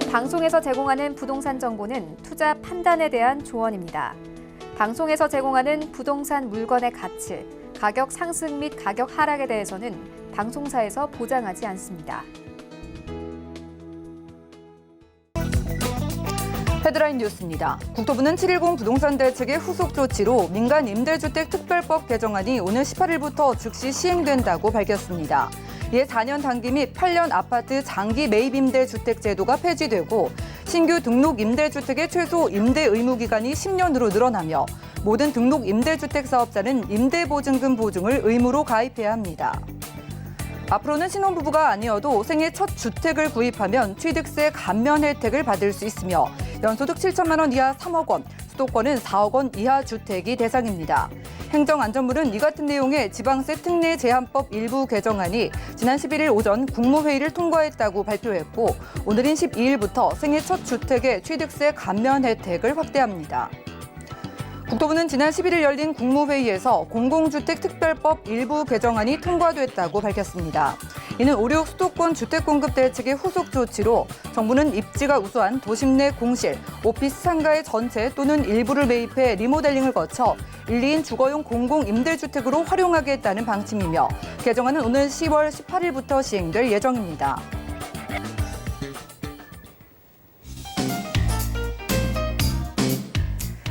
본 방송에서 제공하는 부동산 정보는 투자 판단에 대한 조언입니다. 방송에서 제공하는 부동산 물건의 가치, 가격 상승 및 가격 하락에 대해서는 방송사에서 보장하지 않습니다. 헤드라인 뉴스입니다. 국토부는 7.10 부동산 대책의 후속 조치로 민간 임대주택 특별법 개정안이 오늘 18일부터 즉시 시행된다고 밝혔습니다. 이에 4년 단기 및 8년 아파트 장기 매입 임대 주택 제도가 폐지되고 신규 등록 임대주택의 최소 임대 의무 기간이 10년으로 늘어나며 모든 등록 임대주택 사업자는 임대보증금 보증을 의무로 가입해야 합니다. 앞으로는 신혼부부가 아니어도 생애 첫 주택을 구입하면 취득세 감면 혜택을 받을 수 있으며 연소득 7천만 원 이하 3억 원, 수도권은 4억 원 이하 주택이 대상입니다. 행정안전부는 이 같은 내용의 지방세 특례 제한법 일부 개정안이 지난 11일 오전 국무회의를 통과했다고 발표했고 오늘인 12일부터 생애 첫 주택의 취득세 감면 혜택을 확대합니다. 국토부는 지난 11일 열린 국무회의에서 공공주택 특별법 일부 개정안이 통과됐다고 밝혔습니다. 이는 5.16 수도권 주택공급 대책의 후속 조치로 정부는 입지가 우수한 도심 내 공실, 오피스 상가의 전체 또는 일부를 매입해 리모델링을 거쳐 1, 2인 주거용 공공임대주택으로 활용하겠다는 방침이며 개정안은 오늘 10월 18일부터 시행될 예정입니다.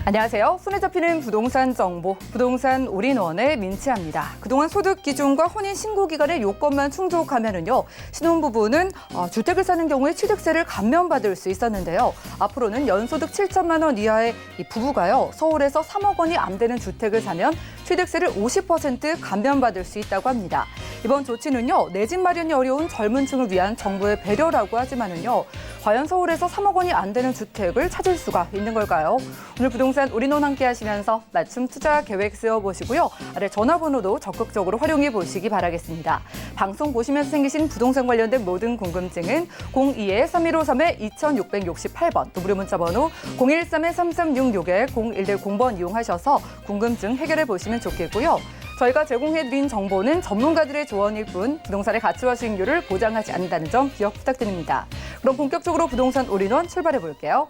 안녕하세요. 손에 잡히는 부동산 정보, 부동산 올인원의 민치아입니다. 그동안 소득 기준과 혼인 신고 기간의 요건만 충족하면은요, 신혼부부는 주택을 사는 경우에 취득세를 감면받을 수 있었는데요. 앞으로는 연소득 7천만 원 이하의 이 부부가요, 서울에서 3억 원이 안 되는 주택을 사면 취득세를 50% 감면받을 수 있다고 합니다. 이번 조치는요, 내 집 마련이 어려운 젊은 층을 위한 정부의 배려라고 하지만은요, 과연 서울에서 3억 원이 안 되는 주택을 찾을 수가 있는 걸까요? 오늘 부동산 올인원 함께 하시면서 맞춤 투자 계획 세워보시고요. 아래 전화번호도 적극적으로 활용해 보시기 바라겠습니다. 방송 보시면서 생기신 부동산 관련된 모든 궁금증은 02-3153-2668번, 또 무료 문자 번호 013-3366-0110번 이용하셔서 궁금증 해결해 보시면 좋겠고요. 저희가 제공해드린 정보는 전문가들의 조언일 뿐 부동산의 가치와 수익률을 보장하지 않는다는 점 기억 부탁드립니다. 그럼 본격적으로 부동산 올인원 출발해 볼게요.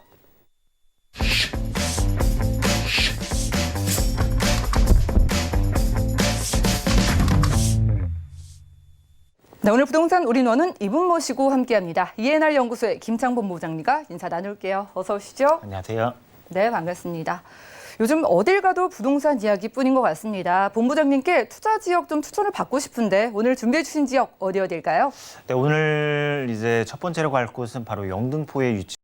네, 오늘 부동산 올인원은 이분 모시고 함께합니다. ENR 연구소의 김창 본부장님과 인사 나눌게요. 어서 오시죠. 안녕하세요. 네, 반갑습니다. 요즘 어딜 가도 부동산 이야기뿐인 것 같습니다. 본부장님께 투자 지역 좀 추천을 받고 싶은데 오늘 준비해 주신 지역 어디일까요? 네, 오늘 이제 첫 번째로 갈 곳은 바로 영등포에 위치한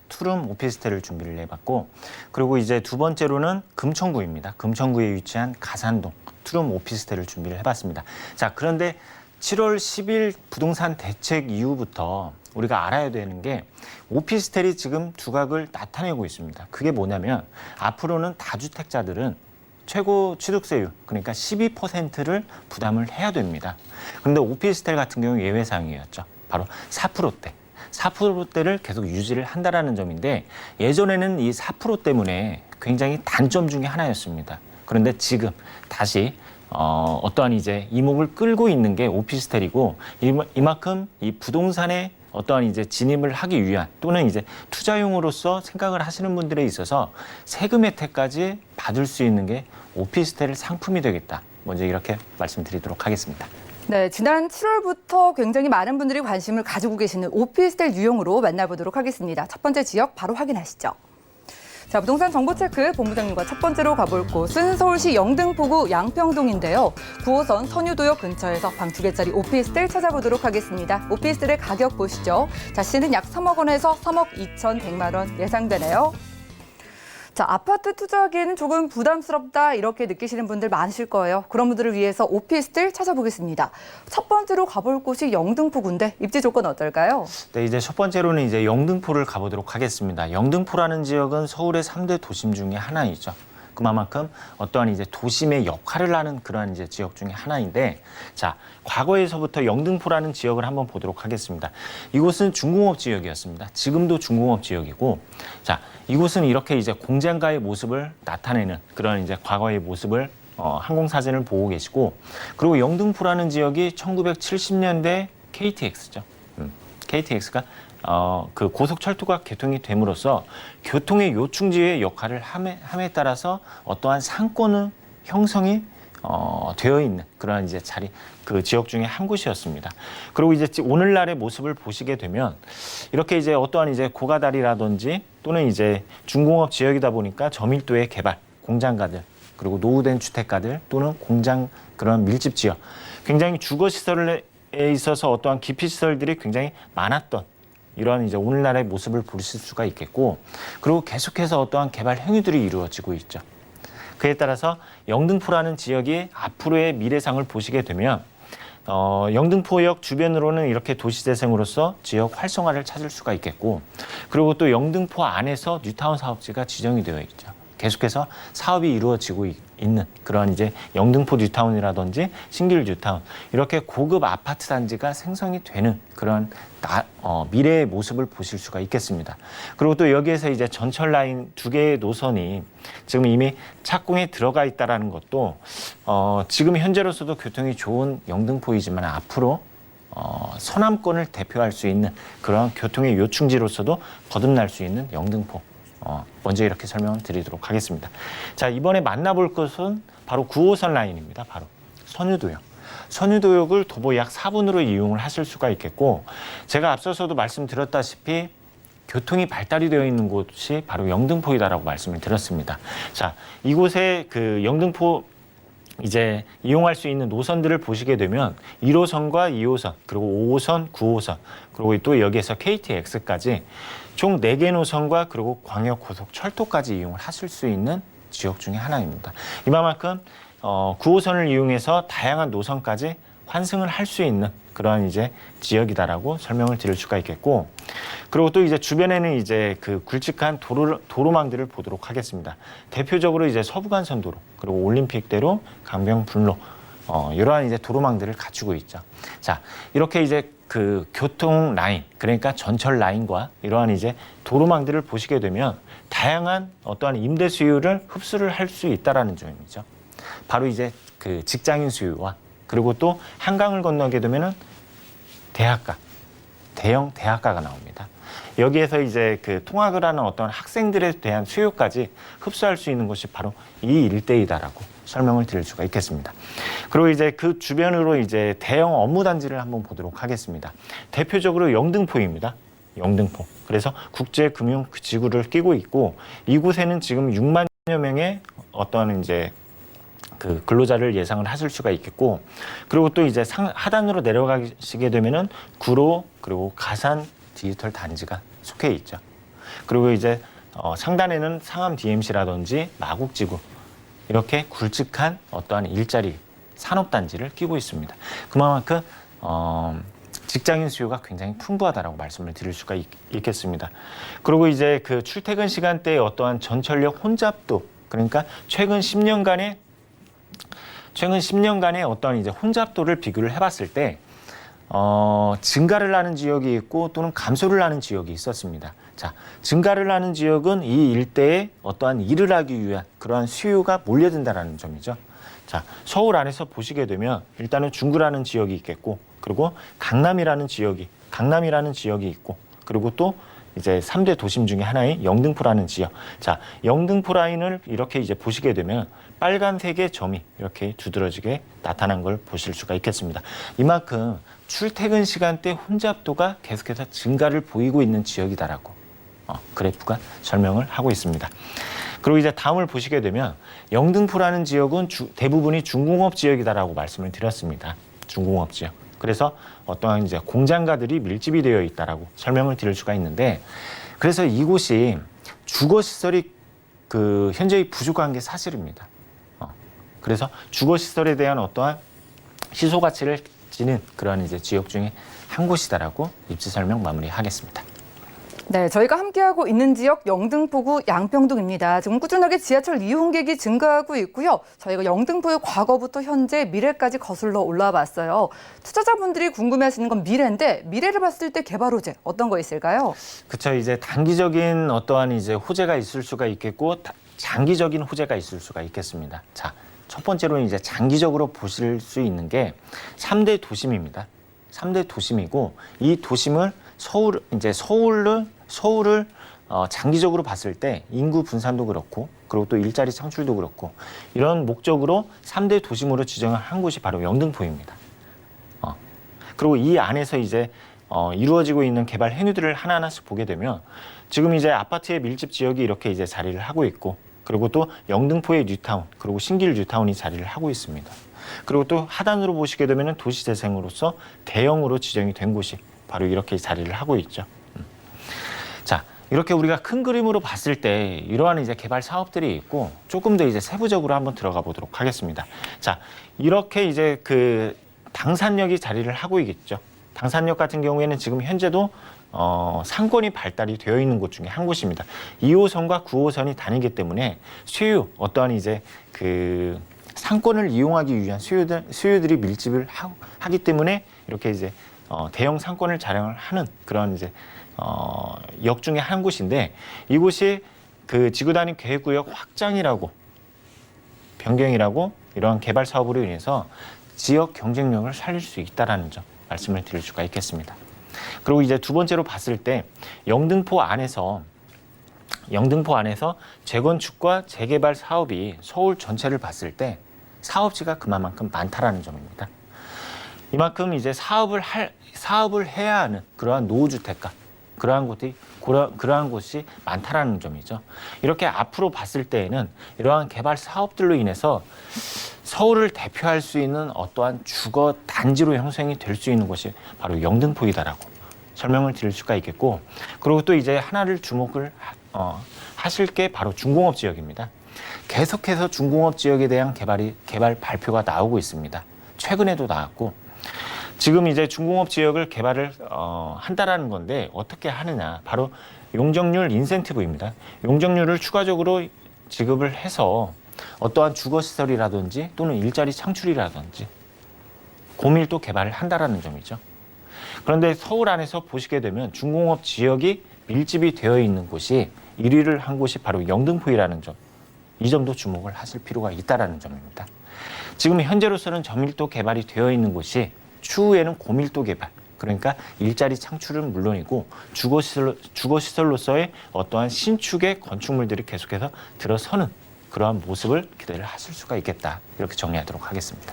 투룸 오피스텔을 준비를 해봤고, 그리고 이제 두 번째로는 금천구입니다. 금천구에 위치한 가산동 투룸 오피스텔을 준비를 해봤습니다. 자, 그런데 7월 10일 부동산 대책 이후부터 우리가 알아야 되는 게 오피스텔이 지금 두각을 나타내고 있습니다. 그게 뭐냐면 앞으로는 다주택자들은 최고 취득세율, 그러니까 12%를 부담을 해야 됩니다. 그런데 오피스텔 같은 경우 예외 사항이었죠. 바로 4%대. 4%대를 계속 유지를 한다라는 점인데 예전에는 이 4% 때문에 굉장히 단점 중에 하나였습니다. 그런데 지금 다시 어떠한 이제 이목을 끌고 있는 게 오피스텔이고 이만큼 이 부동산에 어떠한 이제 진입을 하기 위한 또는 이제 투자용으로서 생각을 하시는 분들에 있어서 세금 혜택까지 받을 수 있는 게 오피스텔 상품이 되겠다. 먼저 이렇게 말씀드리도록 하겠습니다. 네, 지난 7월부터 굉장히 많은 분들이 관심을 가지고 계시는 오피스텔 유형으로 만나보도록 하겠습니다. 첫 번째 지역 바로 확인하시죠. 자, 부동산 정보체크 본부장님과 첫 번째로 가볼 곳은 서울시 영등포구 양평동인데요. 9호선 선유도역 근처에서 방 2개짜리 오피스텔 찾아보도록 하겠습니다. 오피스텔의 가격 보시죠. 자, 시세는 약 3억 원에서 3억 2,100만 원 예상되네요. 자, 아파트 투자하기에는 조금 부담스럽다 이렇게 느끼시는 분들 많으실 거예요. 그런 분들을 위해서 오피스텔 찾아보겠습니다. 첫 번째로 가볼 곳이 영등포구인데 입지 조건 어떨까요? 네, 이제 첫 번째로는 이제 영등포를 가보도록 하겠습니다. 영등포라는 지역은 서울의 3대 도심 중에 하나이죠. 그만큼 어떠한 이제 도심의 역할을 하는 그러한 이제 지역 중에 하나인데, 자, 과거에서부터 영등포라는 지역을 한번 보도록 하겠습니다. 이곳은 중공업 지역이었습니다. 지금도 중공업 지역이고, 자, 이곳은 이렇게 이제 공장가의 모습을 나타내는 그런 이제 과거의 모습을 항공사진을 보고 계시고, 그리고 영등포라는 지역이 1970년대 KTX죠. KTX가 그 고속철도가 개통이 됨으로써 교통의 요충지의 역할을 함에 따라서 어떠한 상권의 형성이 되어 있는 그런 이제 그 지역 중에 한 곳이었습니다. 그리고 이제 오늘날의 모습을 보시게 되면 이렇게 이제 어떠한 이제 고가다리라든지 또는 이제 중공업 지역이다 보니까 저밀도의 개발, 공장가들 그리고 노후된 주택가들 또는 공장 그런 밀집 지역, 굉장히 주거 시설에 있어서 어떠한 기피 시설들이 굉장히 많았던 이런 이제 오늘날의 모습을 보실 수가 있겠고, 그리고 계속해서 어떠한 개발 행위들이 이루어지고 있죠. 그에 따라서 영등포라는 지역이 앞으로의 미래상을 보시게 되면 영등포역 주변으로는 이렇게 도시재생으로서 지역 활성화를 찾을 수가 있겠고, 그리고 또 영등포 안에서 뉴타운 사업지가 지정이 되어 있죠. 계속해서 사업이 이루어지고 있는 그런 이제 영등포 뉴타운이라든지 신길 뉴타운, 이렇게 고급 아파트 단지가 생성이 되는 그런 미래의 모습을 보실 수가 있겠습니다. 그리고 또 여기에서 이제 전철 라인 2개의 노선이 지금 이미 착공에 들어가 있다라는 것도 지금 현재로서도 교통이 좋은 영등포이지만 앞으로 서남권을 대표할 수 있는 그런 교통의 요충지로서도 거듭날 수 있는 영등포. 먼저 이렇게 설명을 드리도록 하겠습니다. 자, 이번에 만나볼 것은 바로 9호선 라인입니다. 바로 선유도역. 선유도역을 도보 약 4분으로 이용을 하실 수가 있겠고, 제가 앞서서도 말씀드렸다시피 교통이 발달이 되어 있는 곳이 바로 영등포이다라고 말씀을 드렸습니다. 자, 이곳에 그 영등포 이제 이용할 수 있는 노선들을 보시게 되면 1호선과 2호선, 그리고 5호선, 9호선, 그리고 또 여기에서 KTX까지 총 4개 노선과 그리고 광역고속철도까지 이용을 하실 수 있는 지역 중에 하나입니다. 이만큼 9호선을 이용해서 다양한 노선까지 환승을 할 수 있는 그러한 이제 지역이다라고 설명을 드릴 수가 있겠고, 그리고 또 이제 주변에는 이제 그 굵직한 도로망들을 보도록 하겠습니다. 대표적으로 이제 서부간선도로, 그리고 올림픽대로, 강변북로, 이러한 이제 도로망들을 갖추고 있죠. 자, 이렇게 이제 그 교통 라인, 그러니까 전철 라인과 이러한 이제 도로망들을 보시게 되면 다양한 어떠한 임대 수요를 흡수를 할 수 있다라는 점이죠. 바로 이제 그 직장인 수요와, 그리고 또 한강을 건너게 되면은 대학가, 대형 대학가가 나옵니다. 여기에서 이제 그 통학을 하는 어떤 학생들에 대한 수요까지 흡수할 수 있는 것이 바로 이 일대이다라고 설명을 드릴 수가 있겠습니다. 그리고 이제 그 주변으로 이제 대형 업무단지를 한번 보도록 하겠습니다. 대표적으로 영등포입니다. 영등포. 그래서 국제금융지구를 끼고 있고, 이곳에는 지금 6만여 명의 어떤 이제 그 근로자를 예상을 하실 수가 있겠고, 그리고 또 이제 하단으로 내려가시게 되면은 구로, 그리고 가산 디지털 단지가 속해 있죠. 그리고 이제 상단에는 상암 DMC라든지 마곡지구, 이렇게 굵직한 어떠한 일자리 산업단지를 끼고 있습니다. 그만큼 직장인 수요가 굉장히 풍부하다라고 말씀을 드릴 수가 있겠습니다. 그리고 이제 그 출퇴근 시간대에 어떠한 전철역 혼잡도, 그러니까 최근 10년간의 어떤 이제 혼잡도를 비교를 해봤을 때 증가를 하는 지역이 있고 또는 감소를 하는 지역이 있었습니다. 자, 증가를 하는 지역은 이 일대에 어떠한 일을 하기 위한 그러한 수요가 몰려든다라는 점이죠. 자, 서울 안에서 보시게 되면 일단은 중구라는 지역이 있겠고, 그리고 강남이라는 지역이 있고, 그리고 또 이제 3대 도심 중에 하나인 영등포라는 지역. 자, 영등포 라인을 이렇게 이제 보시게 되면 빨간색의 점이 이렇게 두드러지게 나타난 걸 보실 수가 있겠습니다. 이만큼 출퇴근 시간대 혼잡도가 계속해서 증가를 보이고 있는 지역이다라고 그래프가 설명을 하고 있습니다. 그리고 이제 다음을 보시게 되면 영등포라는 지역은 대부분이 중공업 지역이다라고 말씀을 드렸습니다. 중공업 지역. 그래서 어떠한 이제 공장가들이 밀집이 되어 있다라고 설명을 드릴 수가 있는데, 그래서 이곳이 주거 시설이 그 현저히 부족한 게 사실입니다. 그래서 주거 시설에 대한 어떠한 희소 가치를 지닌 그런 이제 지역 중에 한 곳이다라고 입지 설명 마무리하겠습니다. 네, 저희가 함께하고 있는 지역 영등포구 양평동입니다. 지금 꾸준하게 지하철 이용객이 증가하고 있고요. 저희가 영등포의 과거부터 현재, 미래까지 거슬러 올라와 봤어요. 투자자분들이 궁금해하시는 건 미래인데, 미래를 봤을 때 개발 호재 어떤 거 있을까요? 그렇죠. 이제 단기적인 어떠한 이제 호재가 있을 수가 있겠고, 장기적인 호재가 있을 수가 있겠습니다. 자, 첫 번째로는 이제 장기적으로 보실 수 있는 게 3대 도심입니다. 3대 도심이고, 이 도심을 서울을 장기적으로 봤을 때 인구 분산도 그렇고 그리고 또 일자리 창출도 그렇고 이런 목적으로 3대 도심으로 지정을 한 곳이 바로 영등포입니다. 그리고 이 안에서 이제 이루어지고 있는 개발 행위들을 하나하나씩 보게 되면 지금 이제 아파트의 밀집 지역이 이렇게 이제 자리를 하고 있고 그리고 또 영등포의 뉴타운 그리고 신길 뉴타운이 자리를 하고 있습니다. 그리고 또 하단으로 보시게 되면 도시재생으로서 대형으로 지정이 된 곳이 바로 이렇게 자리를 하고 있죠. 자, 이렇게 우리가 큰 그림으로 봤을 때 이러한 이제 개발 사업들이 있고 조금 더 이제 세부적으로 한번 들어가 보도록 하겠습니다. 자, 이렇게 이제 그 당산역이 자리를 하고 있겠죠. 당산역 같은 경우에는 지금 현재도 상권이 발달이 되어 있는 곳 중에 한 곳입니다. 2호선과 9호선이 다니기 때문에 어떠한 이제 그 상권을 이용하기 위한 수요들이 밀집을 하기 때문에 이렇게 이제 대형 상권을 자랑을 하는 그런 이제 역 중에 한 곳인데 이곳이 그 지구 단위 계획구역 확장이라고 변경이라고 이러한 개발 사업으로 인해서 지역 경쟁력을 살릴 수 있다라는 점 말씀을 드릴 수가 있겠습니다. 그리고 이제 두 번째로 봤을 때 영등포 안에서 재건축과 재개발 사업이 서울 전체를 봤을 때 사업지가 그만큼 많다라는 점입니다. 이만큼 이제 사업을 해야 하는 그러한 노후주택가 그러한 곳이 많다라는 점이죠. 이렇게 앞으로 봤을 때에는 이러한 개발 사업들로 인해서 서울을 대표할 수 있는 어떠한 주거 단지로 형성이 될 수 있는 곳이 바로 영등포이다라고 설명을 드릴 수가 있겠고, 그리고 또 이제 하나를 주목을 하실 게 바로 중공업 지역입니다. 계속해서 중공업 지역에 대한 개발 발표가 나오고 있습니다. 최근에도 나왔고, 지금 이제 중공업 지역을 개발을 한다라는 건데 어떻게 하느냐, 바로 용적률 인센티브입니다. 용적률을 추가적으로 지급을 해서 어떠한 주거시설이라든지 또는 일자리 창출이라든지 고밀도 개발을 한다라는 점이죠. 그런데 서울 안에서 보시게 되면 중공업 지역이 밀집이 되어 있는 곳이 1위를 한 곳이 바로 영등포이라는 점, 이 점도 주목을 하실 필요가 있다라는 점입니다. 지금 현재로서는 저밀도 개발이 되어 있는 곳이 추후에는 고밀도 개발, 그러니까 일자리 창출은 물론이고 주거시설로서의 어떠한 신축의 건축물들이 계속해서 들어서는 그러한 모습을 기대를 하실 수가 있겠다, 이렇게 정리하도록 하겠습니다.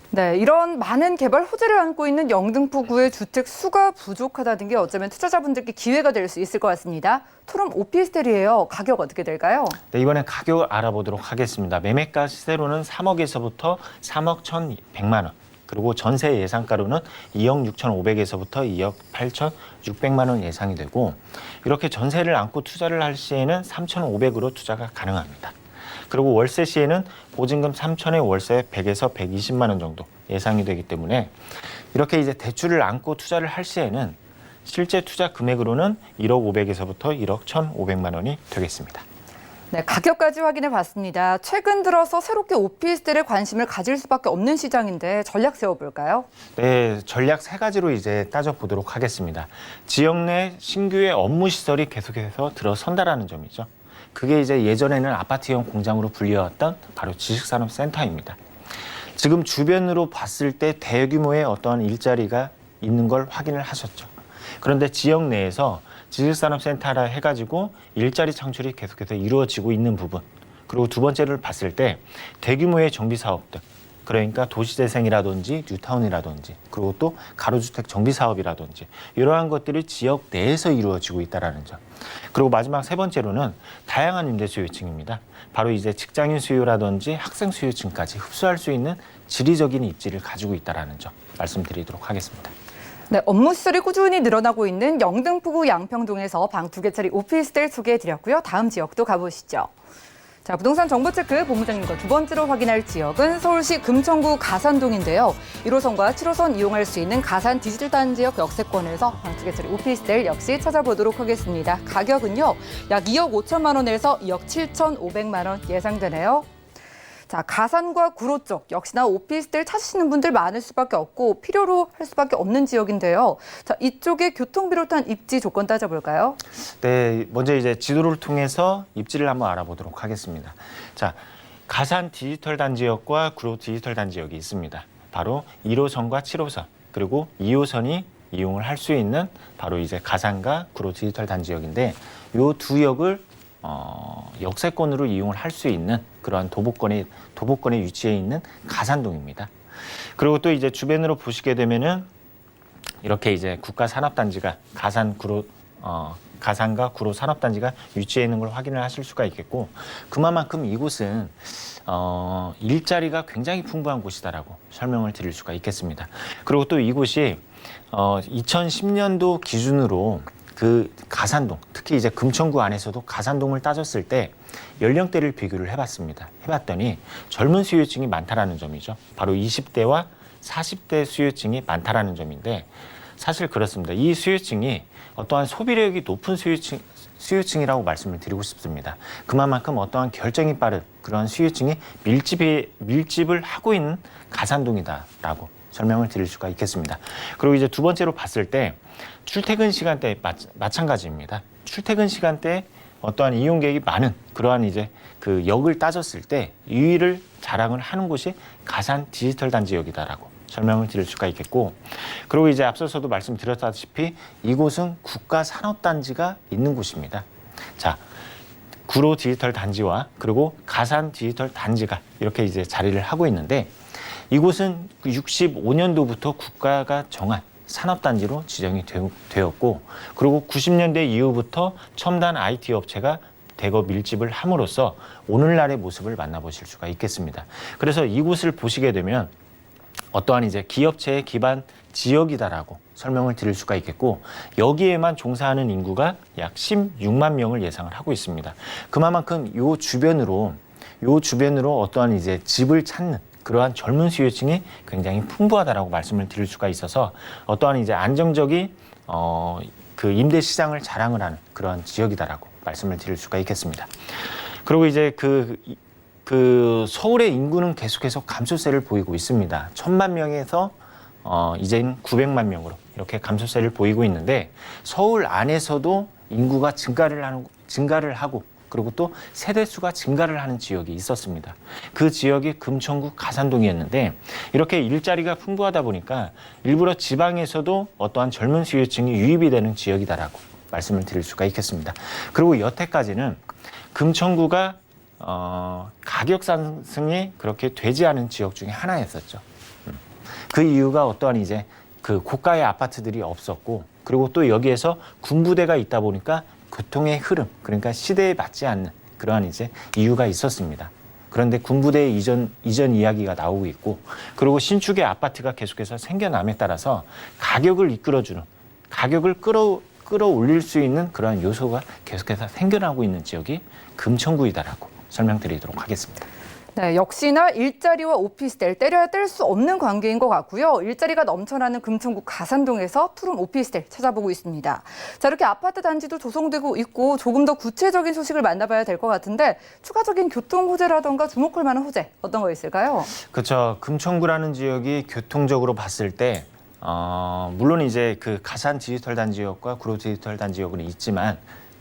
네, 이런 많은 개발 호재를 안고 있는 영등포구의 주택 수가 부족하다는 게 어쩌면 투자자분들께 기회가 될 수 있을 것 같습니다. 토룸 오피스텔이에요. 가격 어떻게 될까요? 네, 이번엔 가격을 알아보도록 하겠습니다. 매매가 시세로는 3억에서부터 3억 1,100만 원, 그리고 전세 예상가로는 2억 6,500에서부터 2억 8,600만 원 예상이 되고, 이렇게 전세를 안고 투자를 할 시에는 3,500으로 투자가 가능합니다. 그리고 월세 시에는 보증금 3천에 월세 100에서 120만 원 정도 예상이 되기 때문에 이렇게 이제 대출을 안고 투자를 할 시에는 실제 투자 금액으로는 1억 500에서부터 1억 1,500만 원이 되겠습니다. 네, 가격까지 확인해 봤습니다. 최근 들어서 새롭게 오피스텔에 관심을 가질 수밖에 없는 시장인데 전략 세워볼까요? 네, 전략 세 가지로 이제 따져보도록 하겠습니다. 지역 내 신규의 업무 시설이 계속해서 들어선다라는 점이죠. 그게 이제 예전에는 아파트형 공장으로 불리웠던 바로 지식산업센터입니다. 지금 주변으로 봤을 때 대규모의 어떠한 일자리가 있는 걸 확인을 하셨죠. 그런데 지역 내에서 지식산업센터라 해가지고 일자리 창출이 계속해서 이루어지고 있는 부분, 그리고 두 번째를 봤을 때 대규모의 정비사업들, 그러니까 도시재생이라든지 뉴타운이라든지 그리고 또 가로주택 정비사업이라든지 이러한 것들이 지역 내에서 이루어지고 있다는 점. 그리고 마지막 세 번째로는 다양한 임대 수요층입니다. 바로 이제 직장인 수요라든지 학생 수요층까지 흡수할 수 있는 지리적인 입지를 가지고 있다는 점 말씀드리도록 하겠습니다. 네, 업무 시설이 꾸준히 늘어나고 있는 영등포구 양평동에서 방 2개짜리 오피스텔 소개해드렸고요. 다음 지역도 가보시죠. 자, 부동산 정보체크 본부장님과 두 번째로 확인할 지역은 서울시 금천구 가산동인데요. 1호선과 7호선 이용할 수 있는 가산 디지털 단지역 역세권에서 방 2개짜리 오피스텔 역시 찾아보도록 하겠습니다. 가격은요, 약 2억 5천만 원에서 2억 7,500만 원 예상되네요. 자, 가산과 구로 쪽 역시나 오피스텔 찾으시는 분들 많을 수밖에 없고 필요로 할 수밖에 없는 지역인데요. 자, 이쪽의 교통 비롯한 입지 조건 따져볼까요? 네, 먼저 이제 지도를 통해서 입지를 한번 알아보도록 하겠습니다. 자, 가산 디지털 단지역과 구로 디지털 단지역이 있습니다. 바로 1호선과 7호선, 그리고 2호선이 이용을 할 수 있는 바로 이제 가산과 구로 디지털 단지역인데 이 두 역을 역세권으로 이용을 할 수 있는 그러한 도보권에 위치해 있는 가산동입니다. 그리고 또 이제 주변으로 보시게 되면은 이렇게 이제 국가산업단지가 가산과 구로 산업단지가 위치해 있는 걸 확인을 하실 수가 있겠고, 그만큼 이곳은 일자리가 굉장히 풍부한 곳이다라고 설명을 드릴 수가 있겠습니다. 그리고 또 이곳이 2010년도 기준으로 그 가산동, 특히 이제 금천구 안에서도 가산동을 따졌을 때 연령대를 비교를 해봤더니 젊은 수요층이 많다라는 점이죠. 바로 20대와 40대 수요층이 많다라는 점인데, 사실 그렇습니다. 이 수요층이 어떠한 소비력이 높은 수요층이라고 말씀을 드리고 싶습니다. 그만큼 어떠한 결정이 빠른 그런 수요층이 밀집을 하고 있는 가산동이다라고 설명을 드릴 수가 있겠습니다. 그리고 이제 두 번째로 봤을 때 출퇴근 시간대 마찬가지입니다. 출퇴근 시간대에 어떠한 이용객이 많은 그러한 이제 그 역을 따졌을 때 유의를 자랑을 하는 곳이 가산 디지털 단지역이다라고 설명을 드릴 수가 있겠고, 그리고 이제 앞서서도 말씀드렸다시피 이곳은 국가산업단지가 있는 곳입니다. 자, 구로 디지털 단지와 그리고 가산 디지털 단지가 이렇게 이제 자리를 하고 있는데, 이곳은 65년도부터 국가가 정한 산업단지로 지정이 되었고, 그리고 90년대 이후부터 첨단 IT 업체가 대거 밀집을 함으로써 오늘날의 모습을 만나보실 수가 있겠습니다. 그래서 이곳을 보시게 되면 어떠한 이제 기업체의 기반 지역이다라고 설명을 드릴 수가 있겠고, 여기에만 종사하는 인구가 약 16만 명을 예상을 하고 있습니다. 그만큼 요 주변으로 어떠한 이제 집을 찾는 그러한 젊은 수요층이 굉장히 풍부하다라고 말씀을 드릴 수가 있어서 어떠한 이제 안정적인 그 임대 시장을 자랑을 하는 그러한 지역이다라고 말씀을 드릴 수가 있겠습니다. 그리고 이제 그 서울의 인구는 계속해서 감소세를 보이고 있습니다. 1,000만 명에서 이제는 900만 명으로 이렇게 감소세를 보이고 있는데, 서울 안에서도 인구가 증가를 하고 그리고 또 세대수가 증가를 하는 지역이 있었습니다. 그 지역이 금천구 가산동이었는데, 이렇게 일자리가 풍부하다 보니까 일부러 지방에서도 어떠한 젊은 수요층이 유입이 되는 지역이다라고 말씀을 드릴 수가 있겠습니다. 그리고 여태까지는 금천구가 가격 상승이 그렇게 되지 않은 지역 중에 하나였었죠. 그 이유가 어떠한 이제 그 고가의 아파트들이 없었고, 그리고 또 여기에서 군부대가 있다 보니까 교통의 흐름, 그러니까 시대에 맞지 않는 그러한 이제 이유가 있었습니다. 그런데 군부대 이전 이야기가 나오고 있고, 그리고 신축의 아파트가 계속해서 생겨남에 따라서 가격을 끌어올릴 수 있는 그러한 요소가 계속해서 생겨나고 있는 지역이 금천구이다라고 설명드리도록 하겠습니다. 네, 역시나 일자리와 오피스텔 때려야 뗄 수 없는 관계인 것 같고요. 일자리가 넘쳐나는 금천구 가산동에서 푸른 오피스텔 찾아보고 있습니다. 자, 이렇게 아파트 단지도 조성되고 있고 조금 더 구체적인 소식을 만나봐야 될 것 같은데, 추가적인 교통 호재라던가 주목할 만한 호재 어떤 거 있을까요? 그렇죠. 금천구라는 지역이 교통적으로 봤을 때 물론 이제 그 가산 디지털 단지역과 구로 디지털 단지역은 있지만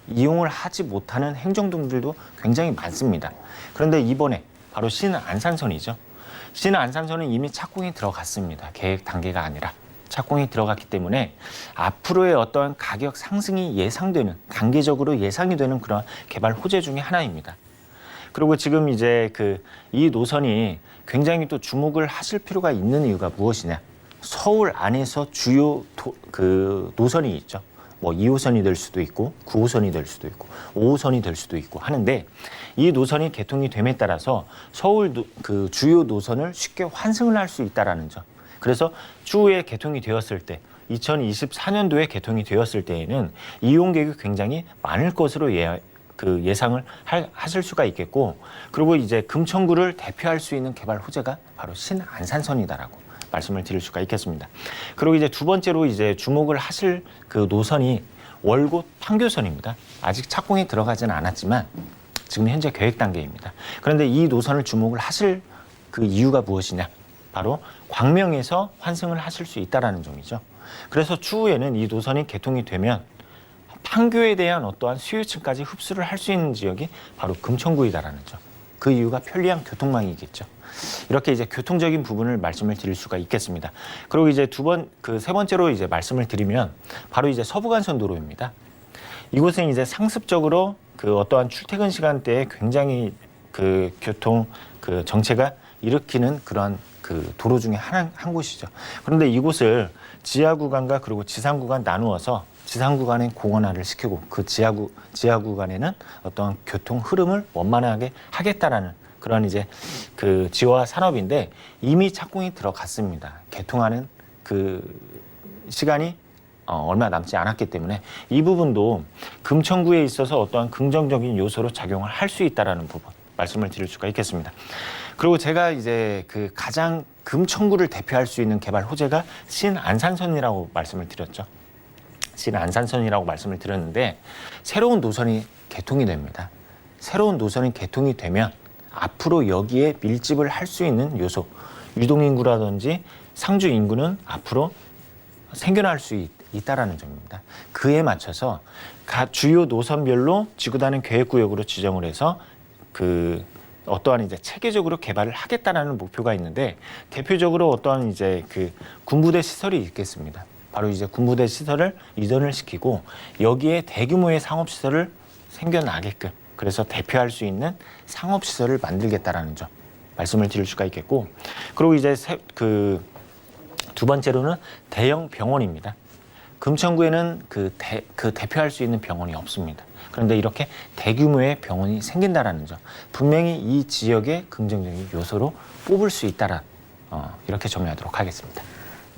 이용을 하지 못하는 행정동들도 굉장히 많습니다. 그런데 이번에 바로 신안산선이죠. 신안산선은 이미 착공이 들어갔습니다. 계획 단계가 아니라 착공이 들어갔기 때문에 앞으로의 어떠한 가격 상승이 단계적으로 예상이 되는 그런 개발 호재 중에 하나입니다. 그리고 지금 이제 이 노선이 굉장히 또 주목을 하실 필요가 있는 이유가 무엇이냐? 서울 안에서 주요 노선이 있죠. 뭐 2호선이 될 수도 있고 9호선이 될 수도 있고 5호선이 될 수도 있고 하는데, 이 노선이 개통이 됨에 따라서 서울 그 주요 노선을 쉽게 환승을 할 수 있다라는 점. 그래서 추후에 개통이 되었을 때 2024년도에 개통이 되었을 때에는 이용객이 굉장히 많을 것으로 예상을 하실 수가 있겠고, 그리고 이제 금천구를 대표할 수 있는 개발 호재가 바로 신안산선이다라고 말씀을 드릴 수가 있겠습니다. 그리고 이제 두 번째로 이제 주목을 하실 그 노선이 월곶 판교선입니다. 아직 착공이 들어가지는 않았지만 지금 현재 계획 단계입니다. 그런데 이 노선을 주목을 하실 그 이유가 무엇이냐? 바로 광명에서 환승을 하실 수 있다라는 점이죠. 그래서 추후에는 이 노선이 개통이 되면 판교에 대한 어떠한 수요층까지 흡수를 할 수 있는 지역이 바로 금천구이다라는 점. 그 이유가 편리한 교통망이겠죠. 이렇게 이제 교통적인 부분을 말씀을 드릴 수가 있겠습니다. 그리고 이제 세 번째로 이제 말씀을 드리면 바로 이제 서부간선도로입니다. 이곳은 이제 상습적으로 그 어떠한 출퇴근 시간대에 굉장히 그 교통 그 정체가 일으키는 그러한 그 도로 중에 한 곳이죠. 그런데 이곳을 지하 구간과 그리고 지상 구간 나누어서 지상 구간에 공원화를 시키고 그 지하 구간에는 어떤 교통 흐름을 원만하게 하겠다라는 그런 이제 그 지화 산업인데 이미 착공이 들어갔습니다. 개통하는 그 시간이 얼마 남지 않았기 때문에 이 부분도 금천구에 있어서 어떠한 긍정적인 요소로 작용을 할 수 있다라는 부분 말씀을 드릴 수가 있겠습니다. 그리고 제가 이제 그 가장 금천구를 대표할 수 있는 개발 호재가 신안산선이라고 말씀을 드렸죠. 신안산선이라고 말씀을 드렸는데 새로운 노선이 개통이 됩니다. 새로운 노선이 개통이 되면 앞으로 여기에 밀집을 할 수 있는 요소, 유동인구라든지 상주 인구는 앞으로 생겨날 수 있다라는 점입니다. 그에 맞춰서 주요 노선별로 지구단위 계획구역으로 지정을 해서 그 어떠한 이제 체계적으로 개발을 하겠다라는 목표가 있는데 대표적으로 어떠한 이제 그 군부대 시설이 있겠습니다. 바로 이제 군부대 시설을 이전을 시키고 여기에 대규모의 상업 시설을 생겨나게끔 그래서 대표할 수 있는 상업 시설을 만들겠다라는 점 말씀을 드릴 수가 있겠고 그리고 이제 그 두 번째로는 대형 병원입니다. 금천구에는 그 대표할 수 있는 병원이 없습니다. 그런데 이렇게 대규모의 병원이 생긴다라는 점 분명히 이 지역의 긍정적인 요소로 뽑을 수 있다라 이렇게 정리하도록 하겠습니다.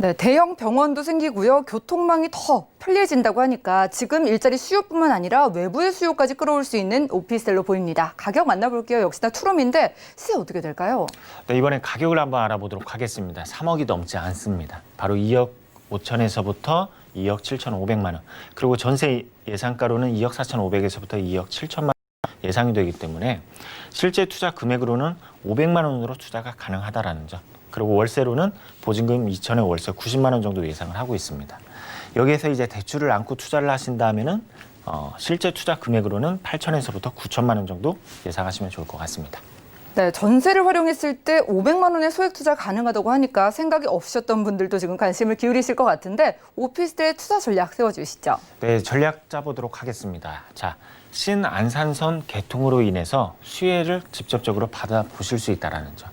네, 대형 병원도 생기고요. 교통망이 더 편리해진다고 하니까 지금 일자리 수요뿐만 아니라 외부의 수요까지 끌어올 수 있는 오피스텔로 보입니다. 가격 만나볼게요. 역시나 투룸인데 시세 어떻게 될까요? 네, 이번에 가격을 한번 알아보도록 하겠습니다. 3억이 넘지 않습니다. 바로 2억 5천에서부터 2억 7,500만 원. 그리고 전세 예상가로는 2억 4,500에서부터 2억 7천만 원 예상이 되기 때문에 실제 투자 금액으로는 500만 원으로 투자가 가능하다라는 점. 그리고 월세로는 보증금 2천에 월세 90만 원 정도 예상을 하고 있습니다. 여기에서 이제 대출을 안고 투자를 하신다면은 실제 투자 금액으로는 8천에서부터 9천만 원 정도 예상하시면 좋을 것 같습니다. 네, 전세를 활용했을 때 500만 원의 소액 투자 가능하다고 하니까 생각이 없으셨던 분들도 지금 관심을 기울이실 것 같은데 오피스텔 투자 전략 세워주시죠. 네, 전략 짜보도록 하겠습니다. 자, 신안산선 개통으로 인해서 수혜를 직접적으로 받아보실 수 있다는 점.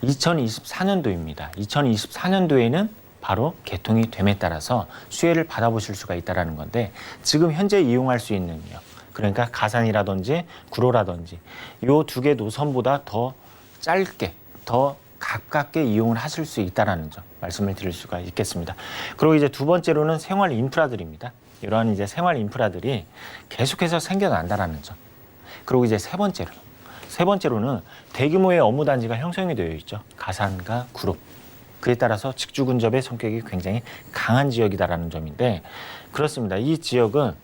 2024년도입니다. 2024년도에는 바로 개통이 됨에 따라서 수혜를 받아보실 수가 있다는 건데 지금 현재 이용할 수 있는요. 그러니까 가산이라든지 구로라든지 이 두 개 노선보다 더 짧게 더 가깝게 이용을 하실 수 있다는 점 말씀을 드릴 수가 있겠습니다. 그리고 이제 두 번째로는 생활 인프라들입니다. 이러한 이제 생활 인프라들이 계속해서 생겨난다는 점. 그리고 이제 세 번째로는 대규모의 업무 단지가 형성이 되어 있죠. 가산과 구로. 그에 따라서 직주 근접의 성격이 굉장히 강한 지역이다라는 점인데 그렇습니다. 이 지역은 1,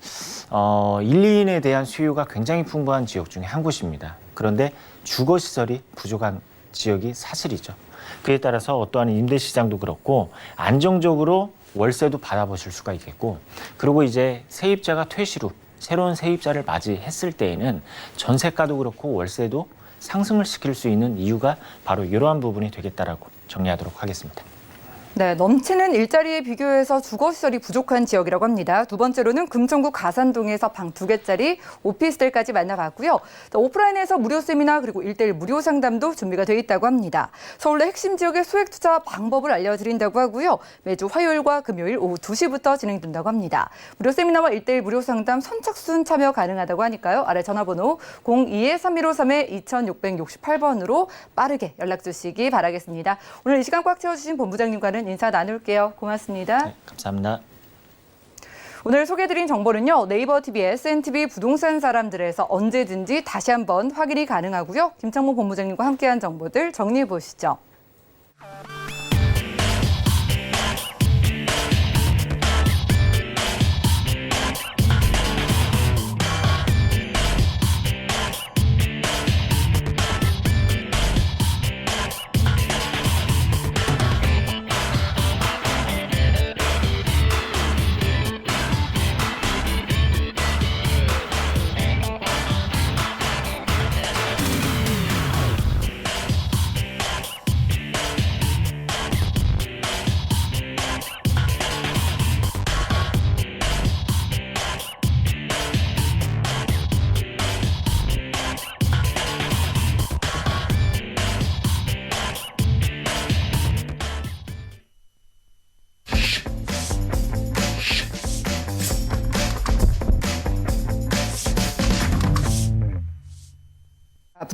2인에 대한 수요가 굉장히 풍부한 지역 중에 한 곳입니다. 그런데 주거 시설이 부족한 지역이 사실이죠. 그에 따라서 어떠한 임대 시장도 그렇고 안정적으로 월세도 받아보실 수가 있겠고 그리고 이제 세입자가 퇴실 후 새로운 세입자를 맞이했을 때에는 전세가도 그렇고 월세도 상승을 시킬 수 있는 이유가 바로 이러한 부분이 되겠다라고 정리하도록 하겠습니다. 네, 넘치는 일자리에 비교해서 주거시설이 부족한 지역이라고 합니다. 두 번째로는 금천구 가산동에서 방 2개짜리 오피스텔까지 만나봤고요. 오프라인에서 무료 세미나 그리고 1:1 무료 상담도 준비가 돼 있다고 합니다. 서울의 핵심 지역의 소액 투자 방법을 알려드린다고 하고요. 매주 화요일과 금요일 오후 2시부터 진행된다고 합니다. 무료 세미나와 1:1 무료 상담 선착순 참여 가능하다고 하니까요. 아래 전화번호 02-3153-2668번으로 빠르게 연락 주시기 바라겠습니다. 오늘 이 시간 꽉 채워주신 본부장님과는 인사 나눌게요. 고맙습니다. 네, 감사합니다. 오늘 소개해드린 정보는요. 네이버 TV, SNTV 부동산 사람들에서 언제든지 다시 한번 확인이 가능하고요. 김창모 본부장님과 함께한 정보들 정리해 보시죠.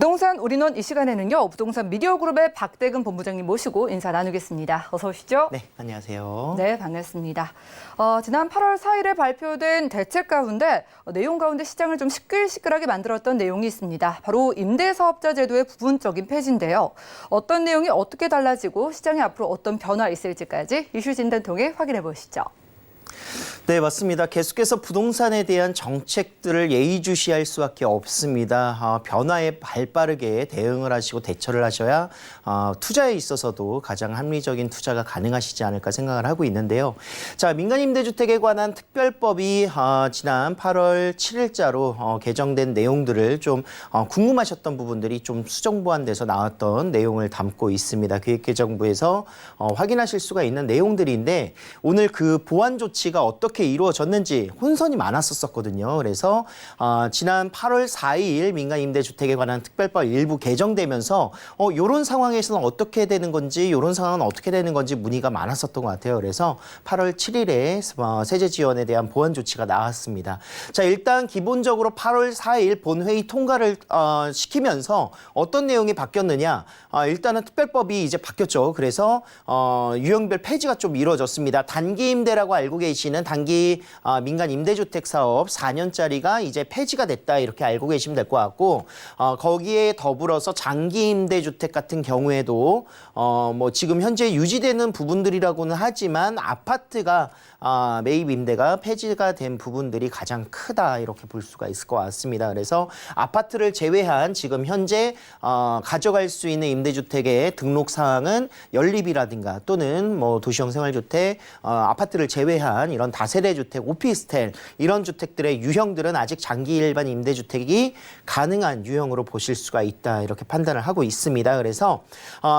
부동산 올인원 이 시간에는요. 부동산 미디어그룹의 박대근 본부장님 모시고 인사 나누겠습니다. 어서 오시죠. 네, 안녕하세요. 네, 반갑습니다. 지난 8월 4일에 발표된 대책 가운데 내용 가운데 시장을 좀 시끌시끌하게 만들었던 내용이 있습니다. 바로 임대사업자 제도의 부분적인 폐지인데요. 어떤 내용이 어떻게 달라지고 시장에 앞으로 어떤 변화 있을지까지 이슈 진단 통해 확인해 보시죠. 네, 맞습니다. 계속해서 부동산에 대한 정책들을 예의주시할 수밖에 없습니다. 변화에 발빠르게 대응을 하시고 대처를 하셔야 투자에 있어서도 가장 합리적인 투자가 가능하시지 않을까 생각을 하고 있는데요. 자, 민간임대주택에 관한 특별법이 지난 8월 7일자로 개정된 내용들을 좀 궁금하셨던 부분들이 좀 수정보완돼서 나왔던 내용을 담고 있습니다. 기획개정부에서 확인하실 수가 있는 내용들인데 오늘 그 보완 조치가 어떻게 이루어졌는지 혼선이 많았었거든요. 그래서 지난 8월 4일 민간임대주택에 관한 특별법 일부 개정되면서 이런 상황에서는 어떻게 되는 건지 이런 상황은 어떻게 되는 건지 문의가 많았었던 것 같아요. 그래서 8월 7일에 세제 지원에 대한 보완 조치가 나왔습니다. 자, 일단 기본적으로 8월 4일 본회의 통과를 시키면서 어떤 내용이 바뀌었느냐. 일단은 특별법이 이제 바뀌었죠. 그래서 유형별 폐지가 좀 이루어졌습니다. 단기 임대라고 알고 계시는 단기 민간 임대주택 사업 4년짜리가 이제 폐지가 됐다 이렇게 알고 계시면 될 것 같고 거기에 더불어서 장기 임대주택 같은 경우에도 뭐 지금 현재 유지되는 부분들이라고는 하지만 아파트가 매입 임대가 폐지가 된 부분들이 가장 크다 이렇게 볼 수가 있을 것 같습니다. 그래서 아파트를 제외한 지금 현재 가져갈 수 있는 임대주택의 등록 사항은 연립이라든가 또는 뭐 도시형 생활주택, 아파트를 제외한 이런 다세대 주택, 오피스텔 이런 주택들의 유형들은 아직 장기 일반 임대주택이 가능한 유형으로 보실 수가 있다 이렇게 판단을 하고 있습니다. 그래서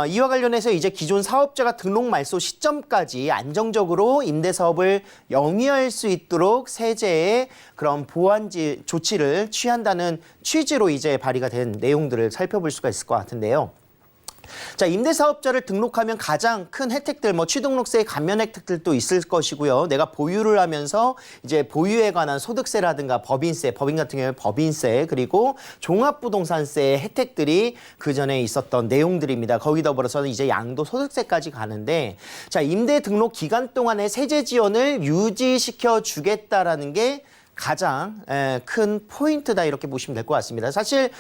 이와 관련해서 이제 기존 사업자가 등록 말소 시점까지 안정적으로 임대 사업을 영위할 수 있도록 세제의 그런 보완 조치를 취한다는 취지로 이제 발의가 된 내용들을 살펴볼 수가 있을 것 같은데요. 자, 임대사업자를 등록하면 가장 큰 혜택들, 뭐 취등록세 감면 혜택들도 있을 것이고요. 내가 보유를 하면서 이제 보유에 관한 소득세라든가 법인세, 법인 같은 경우에 법인세, 그리고 종합부동산세의 혜택들이 그 전에 있었던 내용들입니다. 거기 더불어서는 이제 양도소득세까지 가는데, 자, 임대 등록 기간 동안의 세제 지원을 유지시켜 주겠다라는 게 가장 큰 포인트다 이렇게 보시면 될 것 같습니다. 사실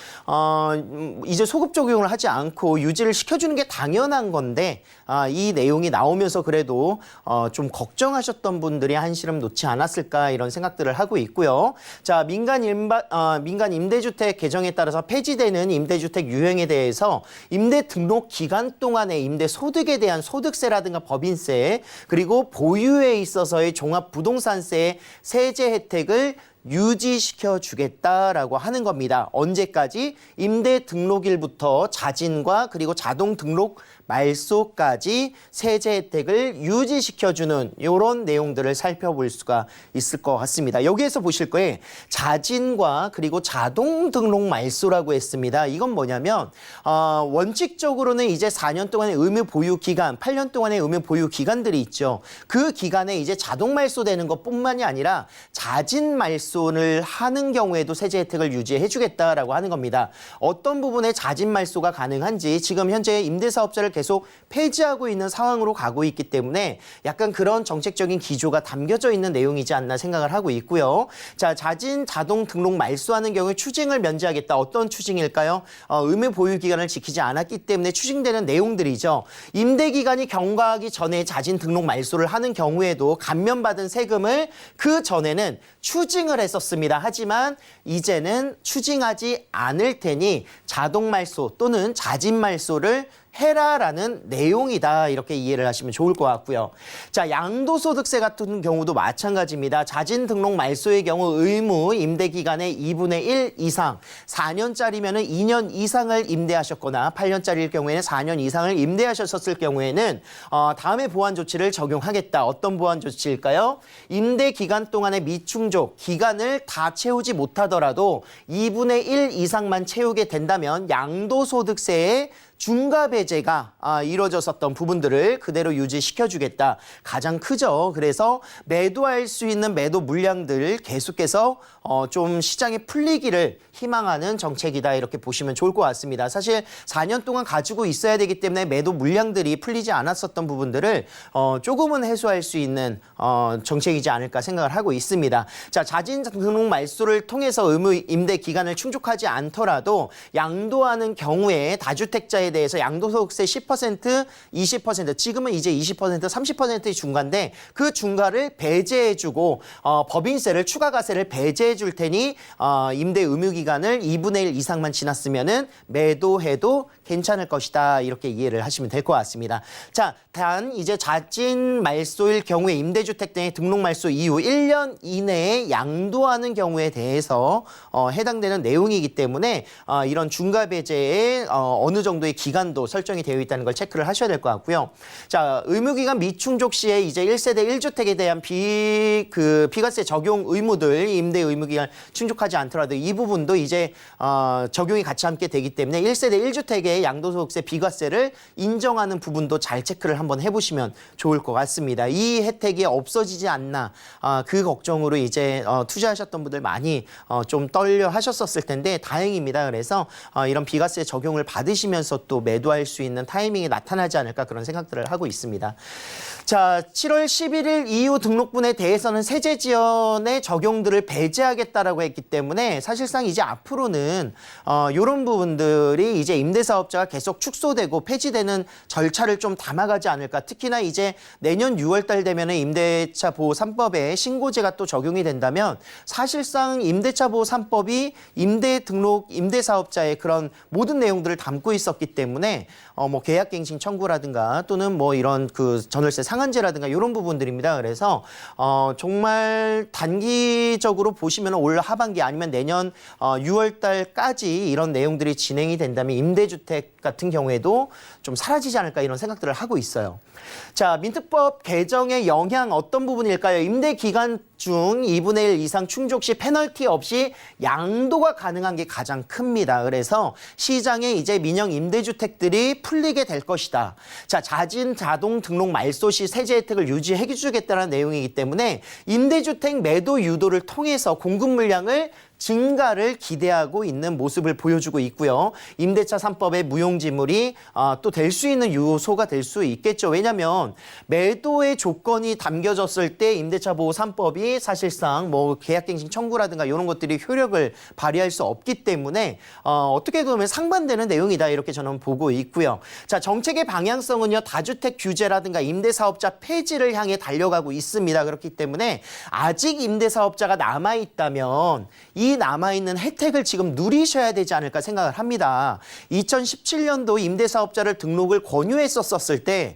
이제 소급 적용을 하지 않고 유지를 시켜주는 게 당연한 건데 이 내용이 나오면서 그래도 좀 걱정하셨던 분들이 한시름 놓지 않았을까 이런 생각들을 하고 있고요. 자, 민간 임대주택 개정에 따라서 폐지되는 임대주택 유형에 대해서 임대 등록 기간 동안의 임대 소득에 대한 소득세라든가 법인세 그리고 보유에 있어서의 종합부동산세의 세제 혜택을 유지시켜 주겠다라고 하는 겁니다. 언제까지? 임대 등록일부터 자진과 그리고 자동 등록 말소까지 세제 혜택을 유지시켜주는 이런 내용들을 살펴볼 수가 있을 것 같습니다. 여기에서 보실 거예요. 자진과 그리고 자동 등록 말소라고 했습니다. 이건 뭐냐면 원칙적으로는 이제 4년 동안의 의무 보유 기간, 8년 동안의 의무 보유 기간들이 있죠. 그 기간에 이제 자동 말소되는 것뿐만이 아니라 자진 말소를 하는 경우에도 세제 혜택을 유지해 주겠다라고 하는 겁니다. 어떤 부분에 자진 말소가 가능한지 지금 현재 임대사업자를 계속 폐지하고 있는 상황으로 가고 있기 때문에 약간 그런 정책적인 기조가 담겨져 있는 내용이지 않나 생각을 하고 있고요. 자, 자진 자동 등록 말소하는 경우에 추징을 면제하겠다. 어떤 추징일까요? 의무 보유 기간을 지키지 않았기 때문에 추징되는 내용들이죠. 임대 기간이 경과하기 전에 자진 등록 말소를 하는 경우에도 감면받은 세금을 그 전에는 추징을 했었습니다. 하지만 이제는 추징하지 않을 테니 자동 말소 또는 자진 말소를 해라라는 내용이다 이렇게 이해를 하시면 좋을 것 같고요. 자, 양도소득세 같은 경우도 마찬가지입니다. 자진 등록 말소의 경우 의무 임대 기간의 2분의 1 이상 4년짜리면은 2년 이상을 임대하셨거나 8년짜리일 경우에는 4년 이상을 임대하셨을 경우에는 다음에 보완 조치를 적용하겠다. 어떤 보완 조치일까요? 임대 기간 동안의 미충족 기간을 다 채우지 못하더라도 2분의 1 이상만 채우게 된다면 양도소득세에 중과 배제가 이루어졌었던 부분들을 그대로 유지시켜주겠다. 가장 크죠. 그래서 매도할 수 있는 매도 물량들 계속해서 좀 시장에 풀리기를 희망하는 정책이다. 이렇게 보시면 좋을 것 같습니다. 사실 4년 동안 가지고 있어야 되기 때문에 매도 물량들이 풀리지 않았었던 부분들을 조금은 해소할 수 있는 정책이지 않을까 생각을 하고 있습니다. 자, 자진 등록 말소를 통해서 의무 임대 기간을 충족하지 않더라도 양도하는 경우에 다주택자에 대해서 양도소득세 10%, 20%, 지금은 이제 20%, 30%의 중과인데 그 중과를 배제해주고 법인세를 추가가세를 배제해줄 테니 임대 의무 기간을 2분의 1 이상만 지났으면은 매도해도 괜찮을 것이다. 이렇게 이해를 하시면 될 것 같습니다. 자, 단 이제 자진 말소일 경우에 임대주택 등의 등록 말소 이후 1년 이내에 양도하는 경우에 대해서 해당되는 내용이기 때문에 이런 중과 배제에 어느 정도의 기간도 설정이 되어 있다는 걸 체크를 하셔야 될 것 같고요. 자, 의무기간 미충족 시에 이제 1세대 1주택에 대한 비과세 적용 의무들, 임대 의무기간 충족하지 않더라도 이 부분도 이제 적용이 같이 함께 되기 때문에 1세대 1주택의 양도소득세 비과세를 인정하는 부분도 잘 체크를 한번 해보시면 좋을 것 같습니다. 이 혜택이 없어지지 않나 그 걱정으로 이제 투자하셨던 분들 많이 좀 떨려 하셨었을 텐데 다행입니다. 그래서 이런 비과세 적용을 받으시면서 또 매도할 수 있는 타이밍이 나타나지 않을까 그런 생각들을 하고 있습니다. 자, 7월 11일 이후 등록분에 대해서는 세제 지연의 적용들을 배제하겠다라고 했기 때문에 사실상 이제 앞으로는 이런 부분들이 이제 임대사업자가 계속 축소되고 폐지되는 절차를 좀 담아가지 않을까. 특히나 이제 내년 6월 달 되면은 임대차 보호 3법에 신고제가 또 적용이 된다면 사실상 임대차 보호 3법이 임대 등록 임대사업자의 그런 모든 내용들을 담고 있었기 때문에 뭐 계약갱신 청구라든가 또는 뭐 이런 그 전월세 상한제라든가 이런 부분들입니다. 그래서 정말 단기적으로 보시면 올 하반기 아니면 내년 6월 달까지 이런 내용들이 진행이 된다면 임대주택 같은 경우에도 좀 사라지지 않을까 이런 생각들을 하고 있어요. 자, 민특법 개정의 영향 어떤 부분일까요? 임대 기간 중 2분의 1 이상 충족 시 페널티 없이 양도가 가능한 게 가장 큽니다. 그래서 시장에 이제 민영 임대주택들이 풀리게 될 것이다. 자, 자진 자동 등록 말소 시 세제 혜택을 유지해 주겠다는 내용이기 때문에 임대주택 매도 유도를 통해서 공급 물량을 증가를 기대하고 있는 모습을 보여주고 있고요. 임대차 3법의 무용지물이 또 될 수 있는 요소가 될 수 있겠죠. 왜냐하면 매도의 조건이 담겨졌을 때 임대차 보호 3법이 사실상 뭐 계약갱신 청구라든가 이런 것들이 효력을 발휘할 수 없기 때문에 어떻게 보면 상반되는 내용이다 이렇게 저는 보고 있고요. 자, 정책의 방향성은요. 다주택 규제라든가 임대사업자 폐지를 향해 달려가고 있습니다. 그렇기 때문에 아직 임대사업자가 남아있다면 이 남아있는 혜택을 지금 누리셔야 되지 않을까 생각을 합니다. 2017년도 임대사업자를 등록을 권유했었을 때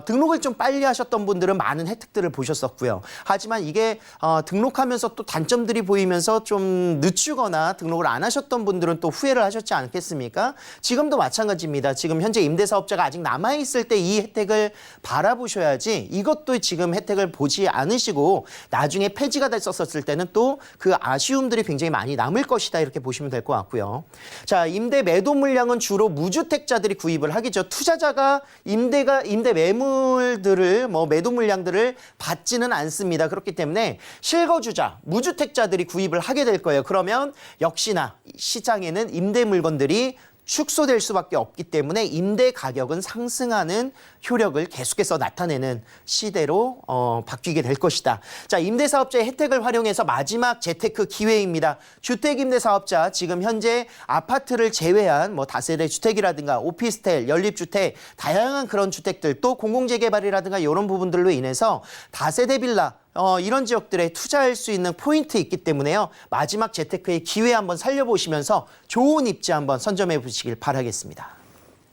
등록을 좀 빨리 하셨던 분들은 많은 혜택들을 보셨었고요. 하지만 이게 등록하면서 또 단점들이 보이면서 좀 늦추거나 등록을 안 하셨던 분들은 또 후회를 하셨지 않겠습니까? 지금도 마찬가지입니다. 지금 현재 임대사업자가 아직 남아있을 때 이 혜택을 바라보셔야지 이것도 지금 혜택을 보지 않으시고 나중에 폐지가 됐었을 때는 또 그 아쉬움들이 굉장히 많이 남을 것이다 이렇게 보시면 될 것 같고요. 자, 임대 매도 물량은 주로 무주택자들이 구입을 하겠죠. 투자자가 임대 매물들을 매도 물량들을 받지는 않습니다. 그렇기 때문에 실거주자, 무주택자들이 구입을 하게 될 거예요. 그러면 역시나 시장에는 임대 물건들이 축소될 수밖에 없기 때문에 임대 가격은 상승하는 효력을 계속해서 나타내는 시대로 바뀌게 될 것이다. 자, 임대사업자의 혜택을 활용해서 마지막 재테크 기회입니다. 주택임대사업자 지금 현재 아파트를 제외한 다세대 주택이라든가 오피스텔, 연립주택, 다양한 그런 주택들 또 공공재개발이라든가 이런 부분들로 인해서 다세대 빌라 이런 지역들에 투자할 수 있는 포인트 있기 때문에요. 마지막 재테크의 기회 한번 살려보시면서 좋은 입지 한번 선점해 보시길 바라겠습니다.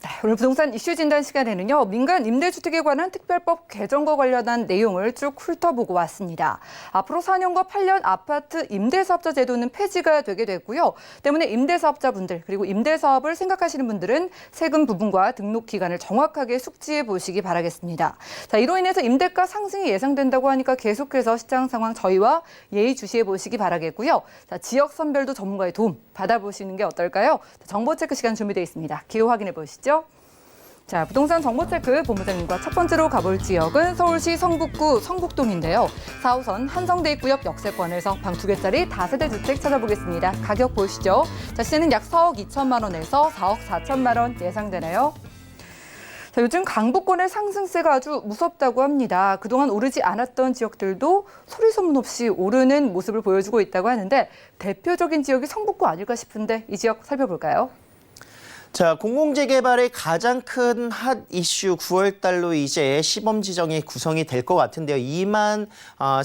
네, 오늘 부동산 이슈 진단 시간에는요. 민간 임대주택에 관한 특별법 개정과 관련한 내용을 쭉 훑어보고 왔습니다. 앞으로 4년과 8년 아파트 임대사업자 제도는 폐지가 되게 됐고요. 때문에 임대사업자분들 그리고 임대사업을 생각하시는 분들은 세금 부분과 등록 기간을 정확하게 숙지해 보시기 바라겠습니다. 자, 이로 인해서 임대가 상승이 예상된다고 하니까 계속해서 시장 상황 저희와 예의주시해 보시기 바라겠고요. 자, 지역 선별도 전문가의 도움 받아보시는 게 어떨까요? 정보 체크 시간 준비되어 있습니다. 기호 확인해 보시죠. 자, 부동산 정보체크 본부장님과 첫 번째로 가볼 지역은 서울시 성북구 성북동인데요. 4호선 한성대입구역 역세권에서 방 2개짜리 다세대 주택 찾아보겠습니다. 가격 보시죠. 자, 시세는 약 4억 2천만 원에서 4억 4천만 원 예상되네요. 자, 요즘 강북권의 상승세가 아주 무섭다고 합니다. 그동안 오르지 않았던 지역들도 소리 소문 없이 오르는 모습을 보여주고 있다고 하는데 대표적인 지역이 성북구 아닐까 싶은데 이 지역 살펴볼까요? 자, 공공재개발의 가장 큰 핫 이슈 9월 달로 이제 시범 지정이 구성이 될 것 같은데요. 2만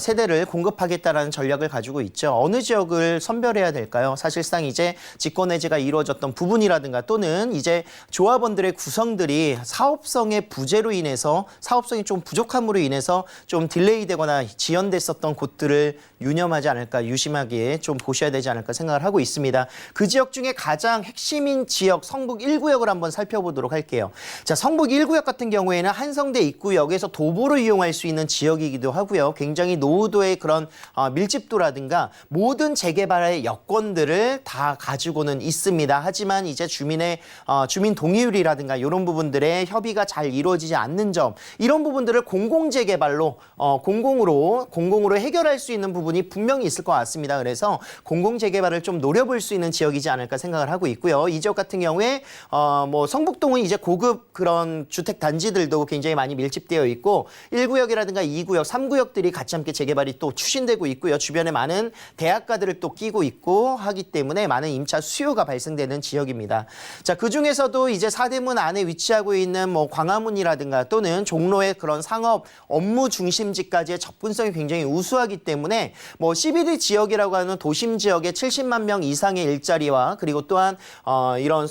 세대를 공급하겠다라는 전략을 가지고 있죠. 어느 지역을 선별해야 될까요? 사실상 이제 직권 해제가 이루어졌던 부분이라든가 또는 이제 조합원들의 구성들이 사업성의 부재로 인해서 사업성이 좀 부족함으로 인해서 좀 딜레이되거나 지연됐었던 곳들을 유념하지 않을까, 유심하게 좀 보셔야 되지 않을까 생각을 하고 있습니다. 그 지역 중에 가장 핵심인 지역 성북 1구역을 한번 살펴보도록 할게요. 자, 성북 1구역 같은 경우에는 한성대 입구역에서 도보로 이용할 수 있는 지역이기도 하고요. 굉장히 노후도의 그런 밀집도라든가 모든 재개발의 여건들을 다 가지고는 있습니다. 하지만 이제 주민 동의율이라든가 이런 부분들의 협의가 잘 이루어지지 않는 점, 이런 부분들을 공공재개발로 공공으로 해결할 수 있는 부분이 분명히 있을 것 같습니다. 그래서 공공재개발을 좀 노려볼 수 있는 지역이지 않을까 생각을 하고 있고요. 이 지역 같은 경우에 뭐 성북동은 이제 고급 그런 주택 단지들도 굉장히 많이 밀집되어 있고 1구역이라든가 2구역, 3구역들이 같이 함께 재개발이 또 추진되고 있고요. 주변에 많은 대학가들을 또 끼고 있고 하기 때문에 많은 임차 수요가 발생되는 지역입니다. 자, 그중에서도 이제 사대문 안에 위치하고 있는 뭐 광화문이라든가 또는 종로의 그런 상업 업무 중심지까지의 접근성이 굉장히 우수하기 때문에 뭐 CBD 지역이라고 하는 도심 지역의 70만 명 이상의 일자리와 그리고 또한 이런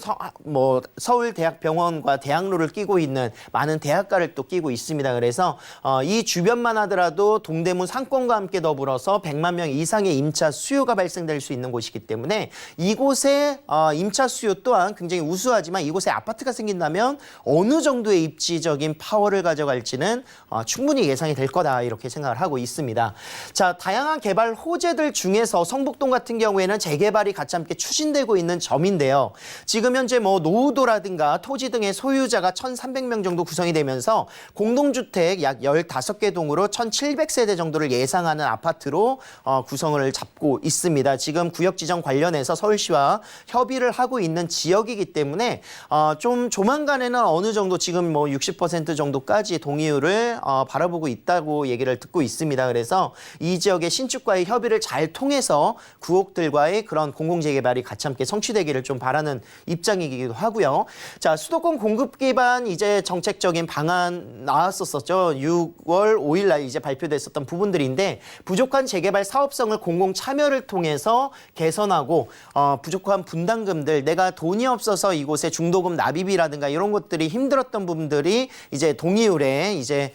서울대학병원과 대학로를 끼고 있는 많은 대학가를 또 끼고 있습니다. 그래서 이 주변만 하더라도 동대문 상권과 함께 더불어서 100만 명 이상의 임차 수요가 발생될 수 있는 곳이기 때문에 이곳의 임차 수요 또한 굉장히 우수하지만 이곳에 아파트가 생긴다면 어느 정도의 입지적인 파워를 가져갈지는 충분히 예상이 될 거다 이렇게 생각을 하고 있습니다. 자, 다양한 개발 호재들 중에서 성북동 같은 경우에는 재개발이 같이 함께 추진되고 있는 점인데요. 지금 현재 뭐 노후도라든가 토지 등의 소유자가 1,300명 정도 구성이 되면서 공동주택 약 15개 동으로 1,700세대 정도를 예상하는 아파트로 구성을 잡고 있습니다. 지금 구역 지정 관련해서 서울시와 협의를 하고 있는 지역이기 때문에 좀 조만간에는 어느 정도 지금 뭐 60% 정도까지 동의율을 바라보고 있다고 얘기를 듣고 있습니다. 그래서 이 지역의 신축과의 협의를 잘 통해서 구옥들과의 그런 공공재개발이 같이 함께 성취되기를 좀 바라는 입장이기도 하고요. 자, 수도권 공급 기반 이제 정책적인 방안 나왔었죠. 6월 5일 날 이제 발표됐었던 부분들인데 부족한 재개발 사업성을 공공 참여를 통해서 개선하고 부족한 분담금들 내가 돈이 없어서 이곳에 중도금 납입이라든가 이런 것들이 힘들었던 부분들이 이제 동의율에 이제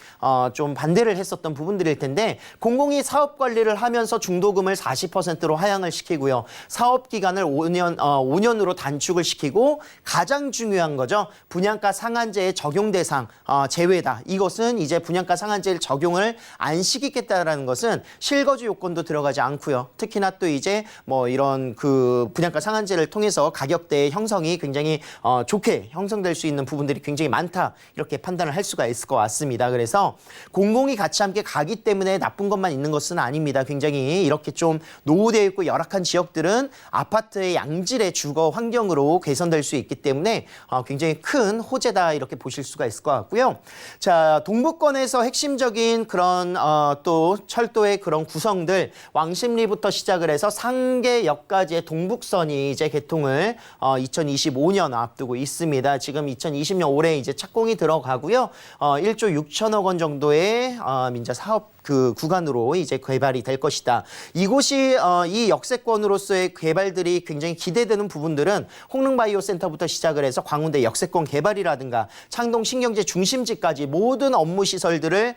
좀 반대를 했었던 부분들일 텐데 공공이 사업 관리를 하면서 중도금을 40%로 하향을 시키고요. 사업 기간을 5년으로 단축을 시키고 가장 중요한 거죠. 분양가 상한제의 적용 대상 제외다. 이것은 이제 분양가 상한제를 적용을 안 시키겠다라는 것은 실거주 요건도 들어가지 않고요. 특히나 또 이제 뭐 이런 그 분양가 상한제를 통해서 가격대 형성이 굉장히 좋게 형성될 수 있는 부분들이 굉장히 많다. 이렇게 판단을 할 수가 있을 것 같습니다. 그래서 공공이 같이 함께 가기 때문에 나쁜 것만 있는 것은 아닙니다. 굉장히 이렇게 좀 노후되어 있고 열악한 지역들은 아파트의 양질의 주거 환경으로 개선될 수 있기 때문에 굉장히 큰 호재다 이렇게 보실 수가 있을 것 같고요. 자, 동부권에서 핵심적인 그런 또 철도의 그런 구성들 왕십리부터 시작을 해서 상계역까지의 동북선이 이제 개통을 2025년 앞두고 있습니다. 지금 2020년 올해 이제 착공이 들어가고요. 1조 6천억 원 정도의 민자 사업 그 구간으로 이제 개발이 될 것이다. 이곳이 이 역세권으로서의 개발들이 굉장히 기대되는 부분들은 홍릉바이오센터부터 시작을 해서 광운대 역세권 개발이라든가 창동 신경제 중심지까지 모든 업무 시설들을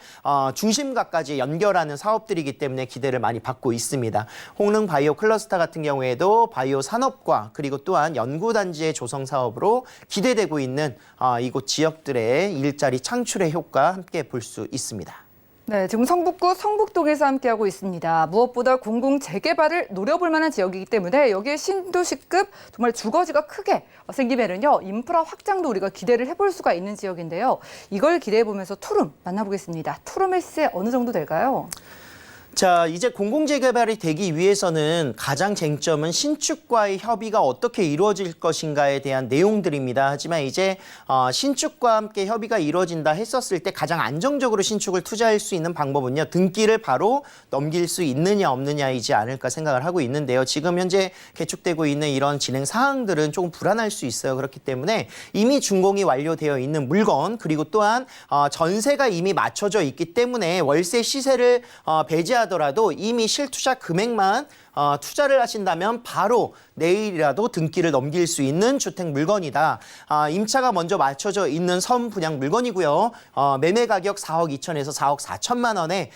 중심가까지 연결하는 사업들이기 때문에 기대를 많이 받고 있습니다. 홍릉바이오 클러스터 같은 경우에도 바이오 산업과 그리고 또한 연구단지의 조성 사업으로 기대되고 있는 이곳 지역들의 일자리 창출의 효과 함께 볼 수 있습니다. 네, 지금 성북구 성북동에서 함께하고 있습니다. 무엇보다 공공 재개발을 노려볼 만한 지역이기 때문에 여기에 신도시급 정말 주거지가 크게 생기면은요, 인프라 확장도 우리가 기대를 해볼 수가 있는 지역인데요. 이걸 기대해보면서 투룸 만나보겠습니다. 투룸의 시세 어느 정도 될까요? 자, 이제 공공재개발이 되기 위해서는 가장 쟁점은 신축과의 협의가 어떻게 이루어질 것인가에 대한 내용들입니다. 하지만 이제 신축과 함께 협의가 이루어진다 했었을 때 가장 안정적으로 신축을 투자할 수 있는 방법은요, 등기를 바로 넘길 수 있느냐 없느냐이지 않을까 생각을 하고 있는데요. 지금 현재 개축되고 있는 이런 진행 사항들은 조금 불안할 수 있어요. 그렇기 때문에 이미 준공이 완료되어 있는 물건, 그리고 또한 전세가 이미 맞춰져 있기 때문에 월세 시세를 배제하더라도 이미 실투자 금액만 투자를 하신다면 바로 내일이라도 등기를 넘길 수 있는 주택 물건이다. 임차가 먼저 맞춰져 있는 선 분양 물건이고요. 매매 가격 4억 2천에서 4억 4천만 원의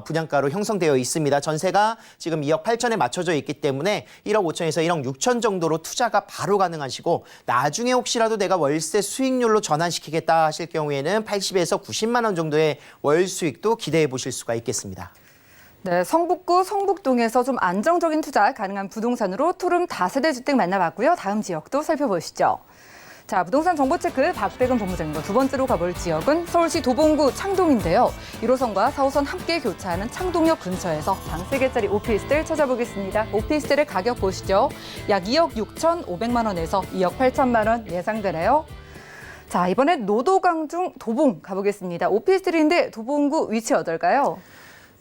분양가로 형성되어 있습니다. 전세가 지금 2억 8천에 맞춰져 있기 때문에 1억 5천에서 1억 6천 정도로 투자가 바로 가능하시고, 나중에 혹시라도 내가 월세 수익률로 전환시키겠다 하실 경우에는 80에서 90만 원 정도의 월 수익도 기대해 보실 수가 있겠습니다. 네, 성북구 성북동에서 좀 안정적인 투자 가능한 부동산으로 투룸 다세대 주택 만나봤고요. 다음 지역도 살펴보시죠. 자, 부동산 정보체크 박대근 본부장님과 두 번째로 가볼 지역은 서울시 도봉구 창동인데요. 1호선과 4호선 함께 교차하는 창동역 근처에서 방 3개짜리 오피스텔 찾아보겠습니다. 오피스텔의 가격 보시죠. 약 2억 6,500만 원에서 2억 8천만 원 예상되네요. 자, 이번엔 노도강중 도봉 가보겠습니다. 오피스텔인데 도봉구 위치 어떨까요?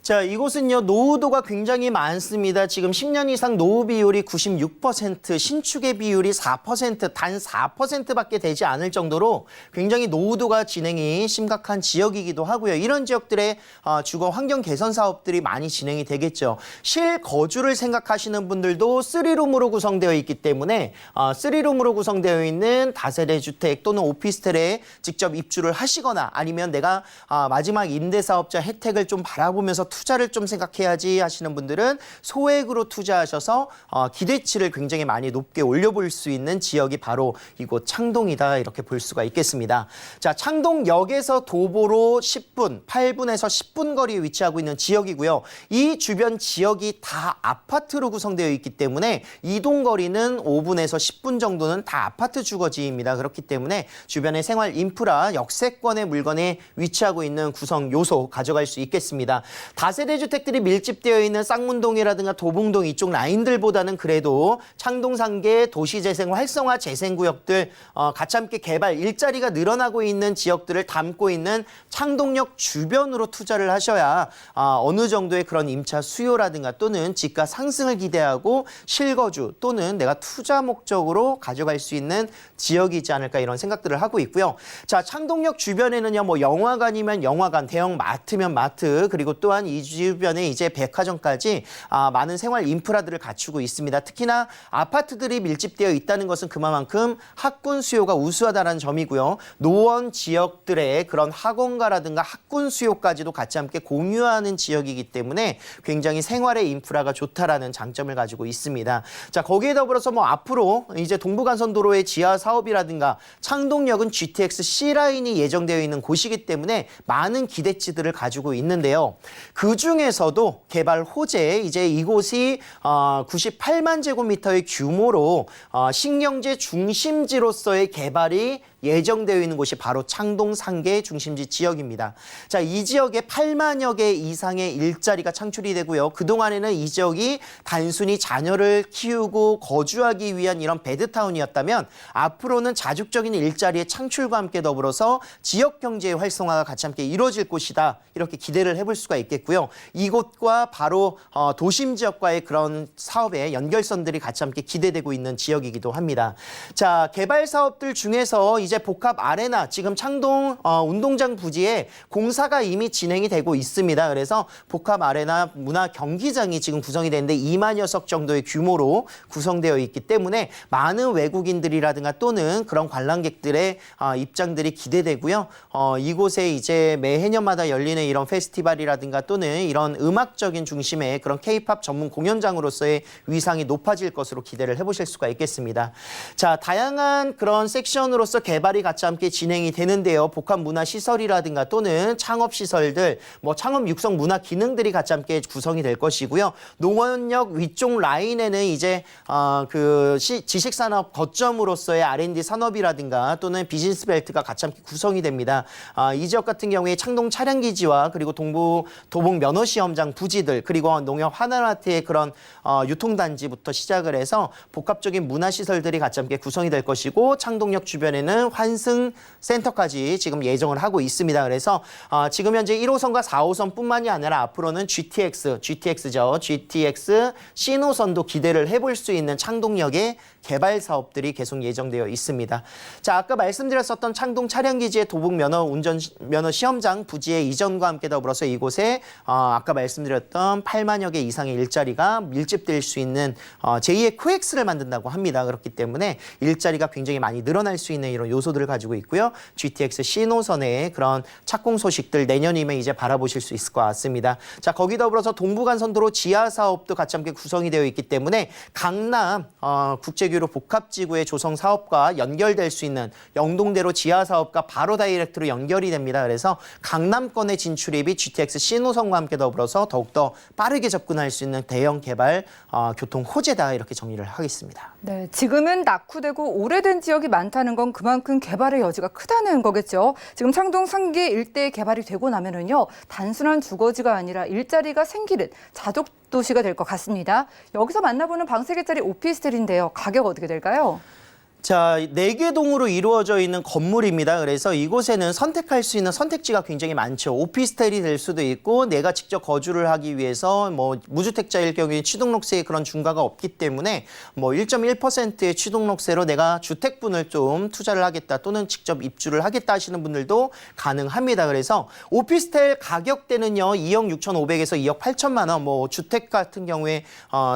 자, 이곳은요, 노후도가 굉장히 많습니다. 지금 10년 이상 노후 비율이 96%, 신축의 비율이 4%, 단 4%밖에 되지 않을 정도로 굉장히 노후도가 진행이 심각한 지역이기도 하고요. 이런 지역들의 주거 환경 개선 사업들이 많이 진행이 되겠죠. 실거주를 생각하시는 분들도 3룸으로 구성되어 있기 때문에 3룸으로 구성되어 있는 다세대 주택 또는 오피스텔에 직접 입주를 하시거나, 아니면 내가 마지막 임대사업자 혜택을 좀 바라보면서 투자를 좀 생각해야지 하시는 분들은 소액으로 투자하셔서 기대치를 굉장히 많이 높게 올려볼 수 있는 지역이 바로 이곳 창동이다, 이렇게 볼 수가 있겠습니다. 자, 창동역에서 도보로 10분, 8분에서 10분 거리에 위치하고 있는 지역이고요. 이 주변 지역이 다 아파트로 구성되어 있기 때문에 이동 거리는 5분에서 10분 정도는 다 아파트 주거지입니다. 그렇기 때문에 주변의 생활 인프라, 역세권의 물건에 위치하고 있는 구성 요소 가져갈 수 있겠습니다. 다세대 주택들이 밀집되어 있는 쌍문동이라든가 도봉동 이쪽 라인들보다는 그래도 창동 상계 도시재생 활성화 재생구역들 같이 함께 개발 일자리가 늘어나고 있는 지역들을 담고 있는 창동역 주변으로 투자를 하셔야 어느 정도의 그런 임차 수요라든가 또는 집가 상승을 기대하고 실거주 또는 내가 투자 목적으로 가져갈 수 있는 지역이지 않을까, 이런 생각들을 하고 있고요. 자, 창동역 주변에는요, 뭐 영화관이면 영화관, 대형 마트면 마트, 그리고 또한 이 주변에 이제 백화점까지 많은 생활 인프라들을 갖추고 있습니다. 특히나 아파트들이 밀집되어 있다는 것은 그만큼 학군 수요가 우수하다는 점이고요. 노원 지역들의 그런 학원가라든가 학군 수요까지도 같이 함께 공유하는 지역이기 때문에 굉장히 생활의 인프라가 좋다라는 장점을 가지고 있습니다. 자, 거기에 더불어서 뭐 앞으로 이제 동부간선도로의 지하 사업이라든가 창동역은 GTX C라인이 예정되어 있는 곳이기 때문에 많은 기대치들을 가지고 있는데요. 그 중에서도 개발 호재, 이제 이곳이 98만 제곱미터의 규모로 신경제 중심지로서의 개발이 예정되어 있는 곳이 바로 창동 상계 중심지 지역입니다. 자, 이 지역에 8만여 개 이상의 일자리가 창출이 되고요. 그동안에는 이 지역이 단순히 자녀를 키우고 거주하기 위한 이런 베드타운이었다면 앞으로는 자축적인 일자리의 창출과 함께 더불어서 지역 경제의 활성화가 같이 함께 이루어질 곳이다, 이렇게 기대를 해볼 수가 있겠고요. 이곳과 바로 도심 지역과의 그런 사업의 연결선들이 같이 함께 기대되고 있는 지역이기도 합니다. 자, 개발 사업들 중에서 이제 복합 아레나, 지금 창동 운동장 부지에 공사가 이미 진행이 되고 있습니다. 그래서 복합 아레나 문화 경기장이 지금 구성이 되는데 2만여 석 정도의 규모로 구성되어 있기 때문에 많은 외국인들이라든가 또는 그런 관람객들의 입장들이 기대되고요. 이곳에 이제 매해년마다 열리는 이런 페스티벌이라든가 또는 이런 음악적인 중심의 그런 K-팝 전문 공연장으로서의 위상이 높아질 것으로 기대를 해보실 수가 있겠습니다. 자, 다양한 그런 섹션으로서 개발이 같이 함께 진행이 되는데요. 복합 문화 시설이라든가 또는 창업 시설들, 창업 육성 문화 기능들이 같이 함께 구성이 될 것이고요. 농원역 위쪽 라인에는 이제 지식산업 거점으로서의 R&D 산업이라든가 또는 비즈니스 벨트가 같이 함께 구성이 됩니다. 이 지역 같은 경우에 창동 차량기지와 그리고 도봉 면허시험장 부지들 그리고 농협 하나마트의 그런 유통단지부터 시작을 해서 복합적인 문화시설들이 같이 함께 구성이 될 것이고 창동역 주변에는 환승센터까지 지금 예정을 하고 있습니다. 그래서 지금 현재 1호선과 4호선뿐만이 아니라 앞으로는 GTX 신호선도 기대를 해볼 수 있는 창동역의 개발 사업들이 계속 예정되어 있습니다. 자, 아까 말씀드렸었던 창동 차량기지의 도봉 면허 시험장 부지의 이전과 함께 더불어서 이곳에 아까 말씀드렸던 8만여 개 이상의 일자리가 밀집될 수 있는 제2의 코엑스를 만든다고 합니다. 그렇기 때문에 일자리가 굉장히 많이 늘어날 수 있는 이런 요소들을 가지고 있고요. GTX 신호선의 그런 착공 소식들 내년이면 이제 바라보실 수 있을 것 같습니다. 자, 거기 더불어서 동부간선도로 지하 사업도 같이 함께 구성이 되어 있기 때문에 강남 국제교류 복합지구의 조성 사업과 연결될 수 있는 영동대로 지하 사업과 바로 다이렉트로 연결이 됩니다. 그래서 강남권의 진출입이 GTX 신호선과 함께 더불어서 더욱더 빠르게 접근할 수 있는 대형 개발 교통 호재다 이렇게 정리를 하겠습니다. 네, 지금은 낙후되고 오래된 지역이 많다는 건 그만큼 개발의 여지가 크다는 거겠죠. 지금 창동 상계 일대 개발이 되고 나면은요, 단순한 주거지가 아니라 일자리가 생기는 자족 도시가 될 것 같습니다. 여기서 만나보는 방 3개짜리 오피스텔인데요. 가격 어떻게 될까요? 자, 4개 동으로 이루어져 있는 건물입니다. 그래서 이곳에는 선택할 수 있는 선택지가 굉장히 많죠. 오피스텔이 될 수도 있고 내가 직접 거주를 하기 위해서 무주택자일 경우에 취등록세의 그런 중과가 없기 때문에 1.1%의 취등록세로 내가 주택분을 좀 투자를 하겠다 또는 직접 입주를 하겠다 하시는 분들도 가능합니다. 그래서 오피스텔 가격대는요. 2억 6,500에서 2억 8천만 원, 주택 같은 경우에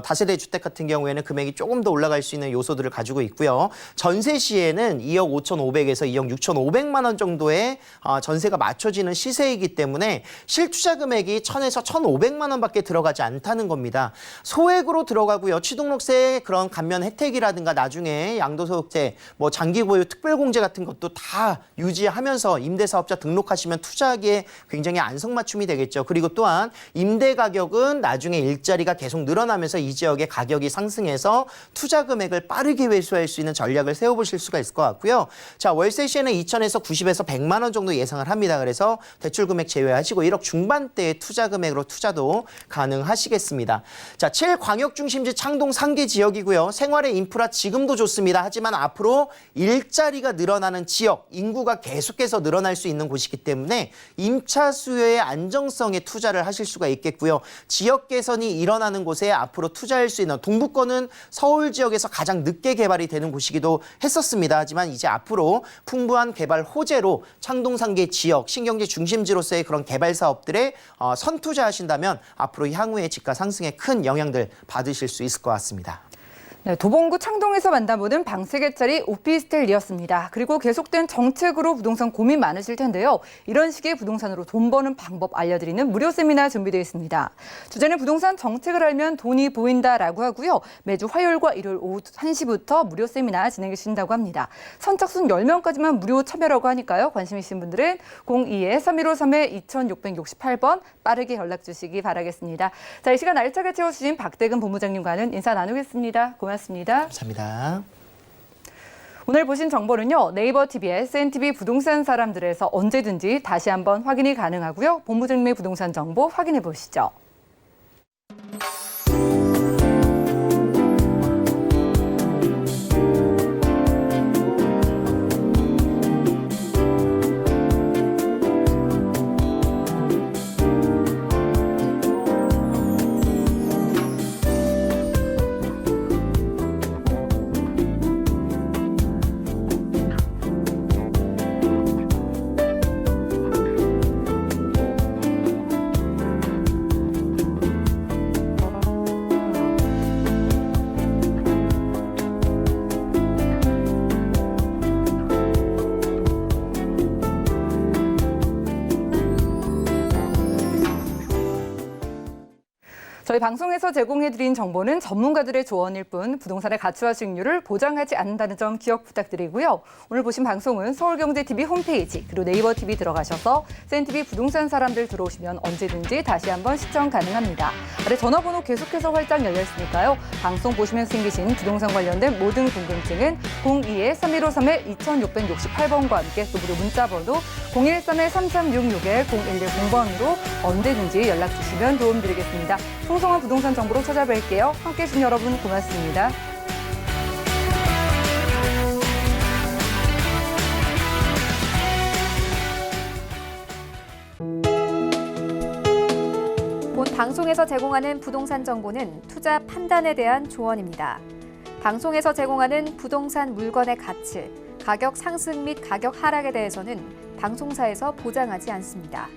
다세대 주택 같은 경우에는 금액이 조금 더 올라갈 수 있는 요소들을 가지고 있고요. 전세 시에는 2억 5,500에서 2억 6,500만 원 정도의 전세가 맞춰지는 시세이기 때문에 실투자 금액이 1,000에서 1,500만 원밖에 들어가지 않다는 겁니다. 소액으로 들어가고요. 취등록세 그런 감면 혜택이라든가 나중에 양도소득세, 장기보유 특별공제 같은 것도 다 유지하면서 임대사업자 등록하시면 투자하기에 굉장히 안성맞춤이 되겠죠. 그리고 또한 임대 가격은 나중에 일자리가 계속 늘어나면서 이 지역의 가격이 상승해서 투자 금액을 빠르게 회수할 수 있는 전략을 세워보실 수가 있을 것 같고요. 자, 월세 시에는 2,000에서 90에서 100만 원 정도 예상을 합니다. 그래서 대출 금액 제외하시고 1억 중반대의 투자 금액으로 투자도 가능하시겠습니다. 자, 7광역 중심지 창동 상계 지역이고요. 생활의 인프라 지금도 좋습니다. 하지만 앞으로 일자리가 늘어나는 지역, 인구가 계속해서 늘어날 수 있는 곳이기 때문에 임차 수요의 안정성에 투자를 하실 수가 있겠고요. 지역 개선이 일어나는 곳에 앞으로 투자할 수 있는 동부권은 서울 지역에서 가장 늦게 개발이 되는 곳이기도 했었습니다. 하지만 이제 앞으로 풍부한 개발 호재로 창동 상계 지역, 신경제 중심지로서의 그런 개발 사업들에 선투자하신다면 앞으로 향후에 집가 상승에 큰 영향들 받으실 수 있을 것 같습니다. 네, 도봉구 창동에서 만나보는 방 3개짜리 오피스텔이었습니다. 그리고 계속된 정책으로 부동산 고민 많으실 텐데요. 이런 식의 부동산으로 돈 버는 방법 알려드리는 무료 세미나 준비되어 있습니다. 주제는 부동산 정책을 알면 돈이 보인다라고 하고요. 매주 화요일과 일요일 오후 1시부터 무료 세미나 진행해 주신다고 합니다. 선착순 10명까지만 무료 참여라고 하니까요. 관심 있으신 분들은 02-3153-2668번 빠르게 연락 주시기 바라겠습니다. 자, 이 시간 알차게 채워주신 박대근 본부장님과는 인사 나누겠습니다. 고맙습니다. 감사합니다. 오늘 보신 정보는요. 네이버 TV의 SNTV 부동산 사람들에서 언제든지 다시 한번 확인이 가능하고요. 본부장님의 부동산 정보 확인해 보시죠. 저희 방송에서 제공해드린 정보는 전문가들의 조언일 뿐 부동산의 가치와 수익률을 보장하지 않는다는 점 기억 부탁드리고요. 오늘 보신 방송은 서울경제TV 홈페이지 그리고 네이버TV 들어가셔서 센TV 부동산 사람들 들어오시면 언제든지 다시 한번 시청 가능합니다. 아래 전화번호 계속해서 활짝 열려있으니까요. 방송 보시면서 생기신 부동산 관련된 모든 궁금증은 02-3153-2668번과 함께 또 무료 문자번호 013-3366-0110번으로 언제든지 연락 주시면 도움드리겠습니다. 풍성한 부동산 정보로 찾아뵐게요. 함께해 주신 여러분 고맙습니다. 본 방송에서 제공하는 부동산 정보는 투자 판단에 대한 조언입니다. 방송에서 제공하는 부동산 물건의 가치, 가격 상승 및 가격 하락에 대해서는 방송사에서 보장하지 않습니다.